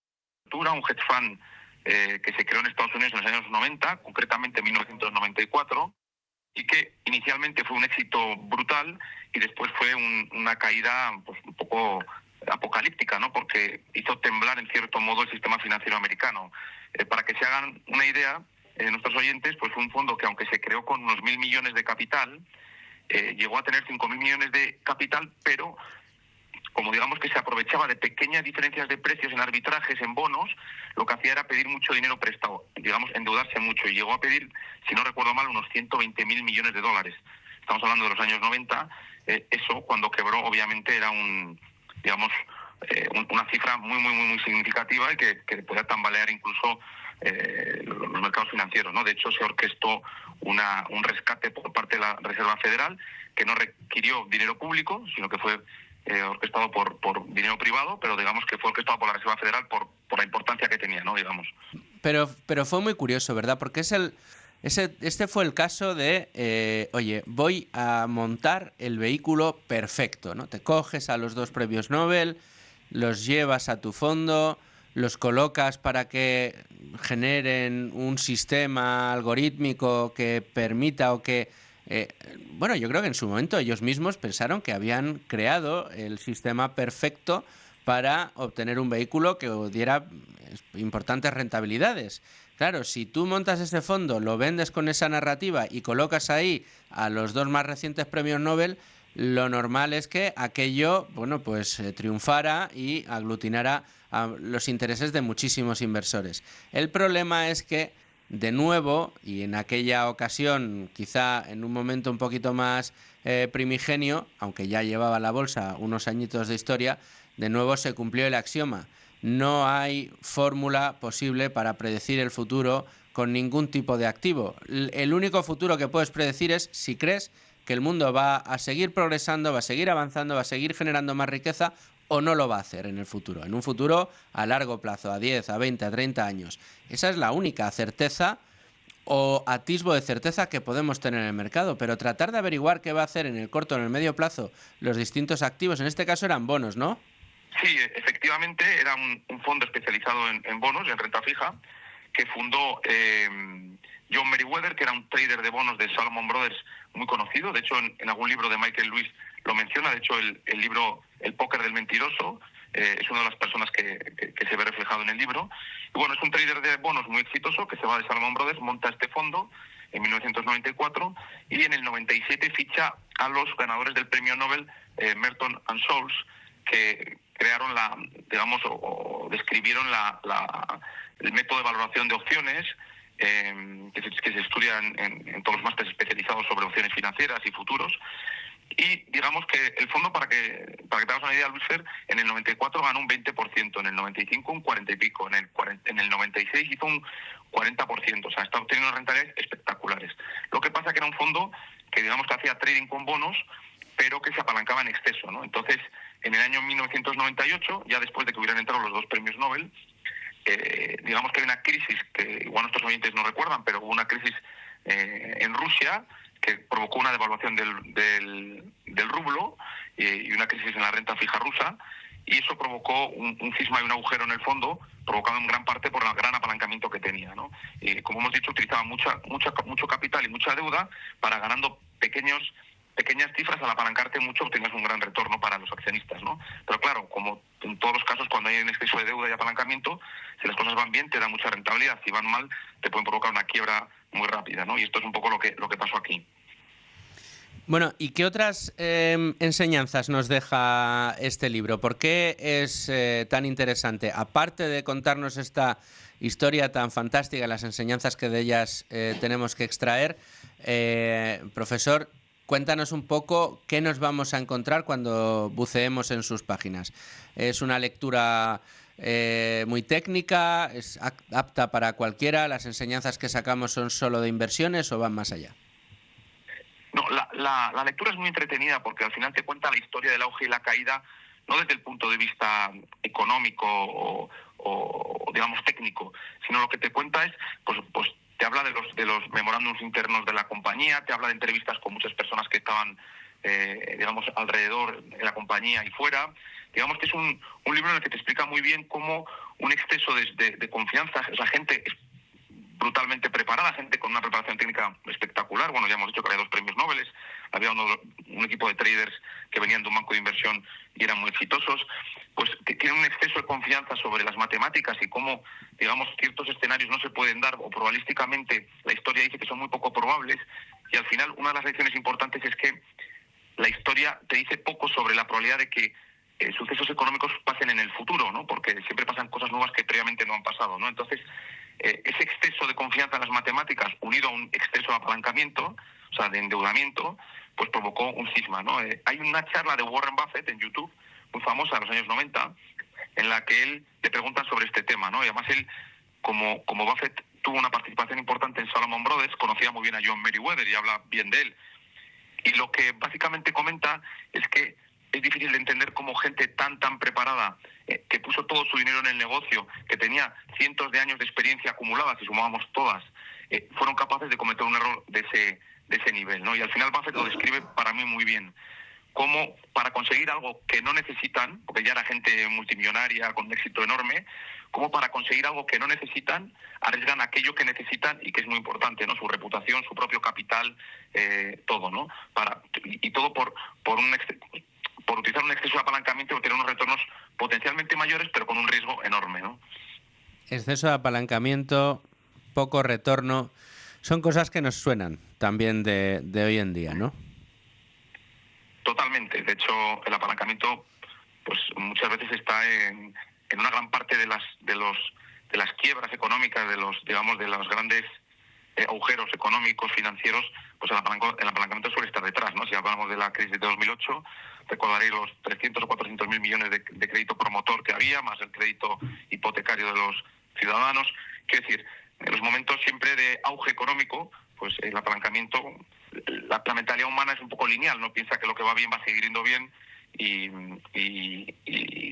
de un hedge fund que se creó en Estados Unidos en los años 90, concretamente en 1994, y que inicialmente fue un éxito brutal y después fue una caída pues un poco apocalíptica, ¿no? Porque hizo temblar en cierto modo el sistema financiero americano. Para que se hagan una idea, nuestros oyentes, pues fue un fondo que, aunque se creó con unos 1.000 millones de capital, llegó a tener 5.000 millones de capital, pero como digamos que se aprovechaba de pequeñas diferencias de precios en arbitrajes, en bonos, lo que hacía era pedir mucho dinero prestado, digamos, endeudarse mucho, y llegó a pedir, si no recuerdo mal, unos 120.000 millones de dólares. Estamos hablando de los años 90, eso cuando quebró obviamente era una cifra muy significativa y que podía tambalear incluso los mercados financieros, ¿no? De hecho, se orquestó un rescate por parte de la Reserva Federal que no requirió dinero público, sino que fue orquestado por dinero privado, pero digamos que fue orquestado por la Reserva Federal por la importancia que tenía, ¿no? Digamos. Pero fue muy curioso, ¿verdad? Porque este fue el caso de, oye, voy a montar el vehículo perfecto, ¿no? Te coges a los 2 premios Nobel, los llevas a tu fondo, los colocas para que generen un sistema algorítmico que permita o que... yo creo que en su momento ellos mismos pensaron que habían creado el sistema perfecto para obtener un vehículo que diera importantes rentabilidades. Claro, si tú montas ese fondo, lo vendes con esa narrativa y colocas ahí a los 2 más recientes premios Nobel, lo normal es que aquello, triunfara y aglutinara a los intereses de muchísimos inversores. El problema es que, de nuevo, y en aquella ocasión, quizá en un momento un poquito más primigenio, aunque ya llevaba la bolsa unos añitos de historia, de nuevo se cumplió el axioma. No hay fórmula posible para predecir el futuro con ningún tipo de activo. El único futuro que puedes predecir es si crees que el mundo va a seguir progresando, va a seguir avanzando, va a seguir generando más riqueza, o no lo va a hacer en el futuro, en un futuro a largo plazo, a 10, a 20, a 30 años. Esa es la única certeza o atisbo de certeza que podemos tener en el mercado, pero tratar de averiguar qué va a hacer en el corto o en el medio plazo los distintos activos, en este caso eran bonos, ¿no? Sí, efectivamente, era un fondo especializado en bonos, en renta fija, que fundó John Meriwether, que era un trader de bonos de Salomon Brothers muy conocido. De hecho, en algún libro de Michael Lewis lo menciona. De hecho, el libro El póker del mentiroso es una de las personas que se ve reflejado en el libro. Y bueno, es un trader de bonos muy exitoso que se va de Salomon Brothers, monta este fondo en 1994 y en el 97 ficha a los ganadores del premio Nobel Merton and Scholes, que crearon o describieron el método de valoración de opciones que se estudia en todos los másteres especializados sobre opciones financieras y futuros. Y digamos que el fondo, para que te hagas una idea, Luis Fer, en el 94 ganó un 20%, en el 95 un 40 y pico, en el 96 hizo un 40%, o sea, está obteniendo rentabilidades espectaculares. Lo que pasa es que era un fondo que digamos que hacía trading con bonos, pero que se apalancaba en exceso, ¿no? Entonces, en el año 1998, ya después de que hubieran entrado los 2 premios Nobel, digamos que hay una crisis que igual nuestros oyentes no recuerdan, pero hubo una crisis en Rusia que provocó una devaluación del rublo y una crisis en la renta fija rusa, y eso provocó un cisma y un agujero en el fondo, provocado en gran parte por el gran apalancamiento que tenía, ¿no? Como hemos dicho, utilizaba mucho capital y mucha deuda para, ganando pequeñas cifras, al apalancarte mucho obtenías un gran retorno para los accionistas, ¿no? Pero claro, como en todos los casos, cuando hay un exceso de deuda y apalancamiento, si las cosas van bien te da mucha rentabilidad, si van mal te pueden provocar una quiebra muy rápida, ¿no? Y esto es un poco lo que pasó aquí. Bueno, ¿y qué otras enseñanzas nos deja este libro? ¿Por qué es tan interesante? Aparte de contarnos esta historia tan fantástica, las enseñanzas que de ellas tenemos que extraer, profesor, cuéntanos un poco qué nos vamos a encontrar cuando buceemos en sus páginas. ¿Es una lectura muy técnica? ¿Es apta para cualquiera? ¿Las enseñanzas que sacamos son solo de inversiones o van más allá? No, la lectura es muy entretenida porque al final te cuenta la historia del auge y la caída, no desde el punto de vista económico o digamos técnico, sino lo que te cuenta es, pues te habla de los memorándums internos de la compañía, te habla de entrevistas con muchas personas que estaban digamos alrededor de la compañía y fuera. Digamos que es un libro en el que te explica muy bien cómo un exceso de confianza, o sea, gente brutalmente preparada, gente con una preparación técnica espectacular. Bueno, ya hemos dicho que había 2 premios Nobel, había un equipo de traders que venían de un banco de inversión y eran muy exitosos, pues que tienen un exceso de confianza sobre las matemáticas y cómo, digamos, ciertos escenarios no se pueden dar, o probabilísticamente la historia dice que son muy poco probables, y al final una de las lecciones importantes es que la historia te dice poco sobre la probabilidad de que sucesos económicos pasen en el futuro, ¿no? Porque siempre pasan cosas nuevas que previamente no han pasado, ¿no? Entonces, ese exceso de confianza en las matemáticas, unido a un exceso de apalancamiento, o sea, de endeudamiento, pues provocó un cisma, ¿no? Hay una charla de Warren Buffett en YouTube, muy famosa, en los años 90, en la que él le preguntan sobre este tema, ¿no? Y además él, como Buffett tuvo una participación importante en Salomon Brothers, conocía muy bien a John Meriwether y habla bien de él. Y lo que básicamente comenta es que es difícil de entender cómo gente tan preparada, que puso todo su dinero en el negocio, que tenía cientos de años de experiencia acumulada, si sumábamos todas, fueron capaces de cometer un error de ese nivel, ¿no? Y al final Buffett lo describe para mí muy bien. Cómo para conseguir algo que no necesitan, porque ya era gente multimillonaria con un éxito enorme, cómo para conseguir algo que no necesitan, arriesgan aquello que necesitan y que es muy importante, ¿no? Su reputación, su propio capital, todo, ¿no? Y todo por utilizar un exceso de apalancamiento y obtener unos retornos potencialmente mayores, pero con un riesgo enorme, ¿no? Exceso de apalancamiento, poco retorno, son cosas que nos suenan también de hoy en día, ¿no? Totalmente. De hecho, el apalancamiento, pues muchas veces está en una gran parte de las quiebras económicas, de los grandes agujeros económicos, financieros, pues el apalancamiento suele estar detrás, ¿no? Si hablamos de la crisis de 2008, recordaréis los 300 o 400 mil millones de crédito promotor que había, más el crédito hipotecario de los ciudadanos. Quiero decir, en los momentos siempre de auge económico, pues el apalancamiento, la mentalidad humana es un poco lineal, no piensa que lo que va bien va a seguir yendo bien y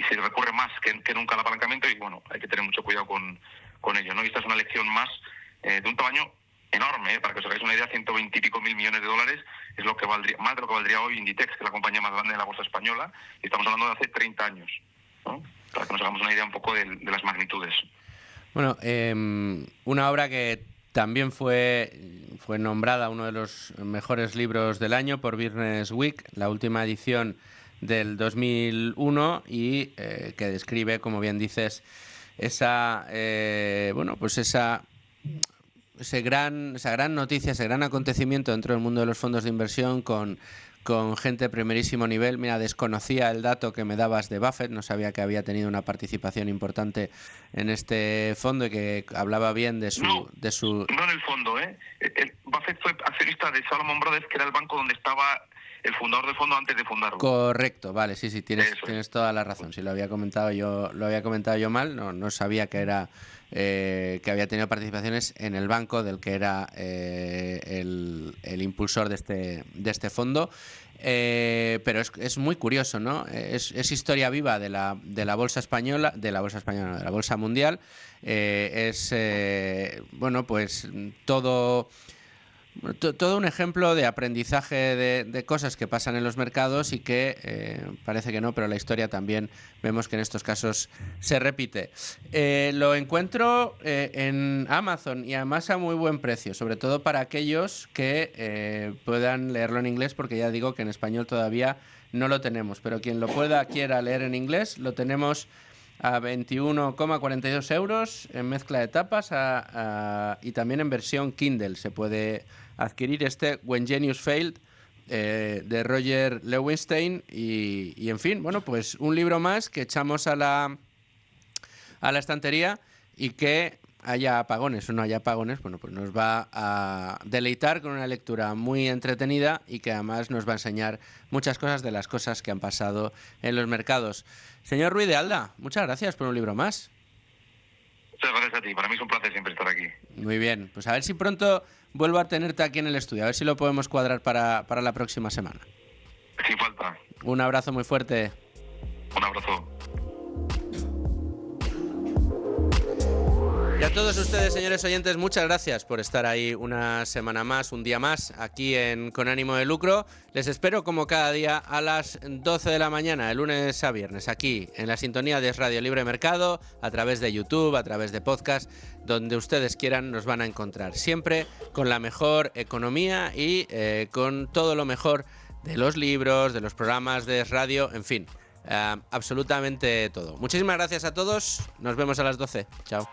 se recurre más que nunca al apalancamiento, y bueno, hay que tener mucho cuidado con ello, ¿no? Y esta es una lección más de un tamaño enorme, para que os hagáis una idea, 120 y pico mil millones de dólares es lo que valdría, más de lo que valdría hoy Inditex, que es la compañía más grande de la bolsa española, y estamos hablando de hace 30 años, ¿no? Para que nos hagamos una idea un poco de las magnitudes. Bueno, una obra que también fue nombrada uno de los mejores libros del año por Business Week, la última edición del 2001, y que describe, como bien dices, esa gran noticia, ese gran acontecimiento dentro del mundo de los fondos de inversión con gente de primerísimo nivel. Mira, desconocía el dato que me dabas de Buffett, no sabía que había tenido una participación importante en este fondo y que hablaba bien de su... No en el fondo, Buffett fue accionista de Salomon Brothers, que era el banco donde estaba el fundador del fondo antes de fundarlo. Correcto, vale, sí, tienes toda la razón. Si lo había comentado yo mal, no sabía que era que había tenido participaciones en el banco del que era el impulsor de este fondo. Pero es muy curioso, ¿no? Es historia viva de la bolsa española, de la bolsa mundial. Pues todo. todo un ejemplo de aprendizaje de cosas que pasan en los mercados y que parece que no, pero la historia también vemos que en estos casos se repite. Lo encuentro en Amazon y además a muy buen precio, sobre todo para aquellos que puedan leerlo en inglés, porque ya digo que en español todavía no lo tenemos, pero quien lo quiera leer en inglés, lo tenemos a 21,42 euros en mezcla de tapas y también en versión Kindle se puede adquirir este When Genius Failed de Roger Lewinstein y en fin, bueno, pues un libro más que echamos a la estantería y que haya apagones o no haya apagones, bueno, pues nos va a deleitar con una lectura muy entretenida y que además nos va a enseñar muchas cosas de las cosas que han pasado en los mercados. Señor Ruiz de Alda, muchas gracias por un libro más. Muchas gracias a ti, para mí es un placer siempre estar aquí. Muy bien, pues a ver si pronto vuelvo a tenerte aquí en el estudio, a ver si lo podemos cuadrar para la próxima semana. Sin falta. Un abrazo muy fuerte. Un abrazo. Y a todos ustedes, señores oyentes, muchas gracias por estar ahí una semana más, un día más, aquí en Con Ánimo de Lucro. Les espero como cada día a las 12 de la mañana, de lunes a viernes, aquí en la sintonía de Radio Libre Mercado, a través de YouTube, a través de podcast, donde ustedes quieran nos van a encontrar. Siempre con la mejor economía y con todo lo mejor de los libros, de los programas de radio, en fin, absolutamente todo. Muchísimas gracias a todos, nos vemos a las 12. Chao.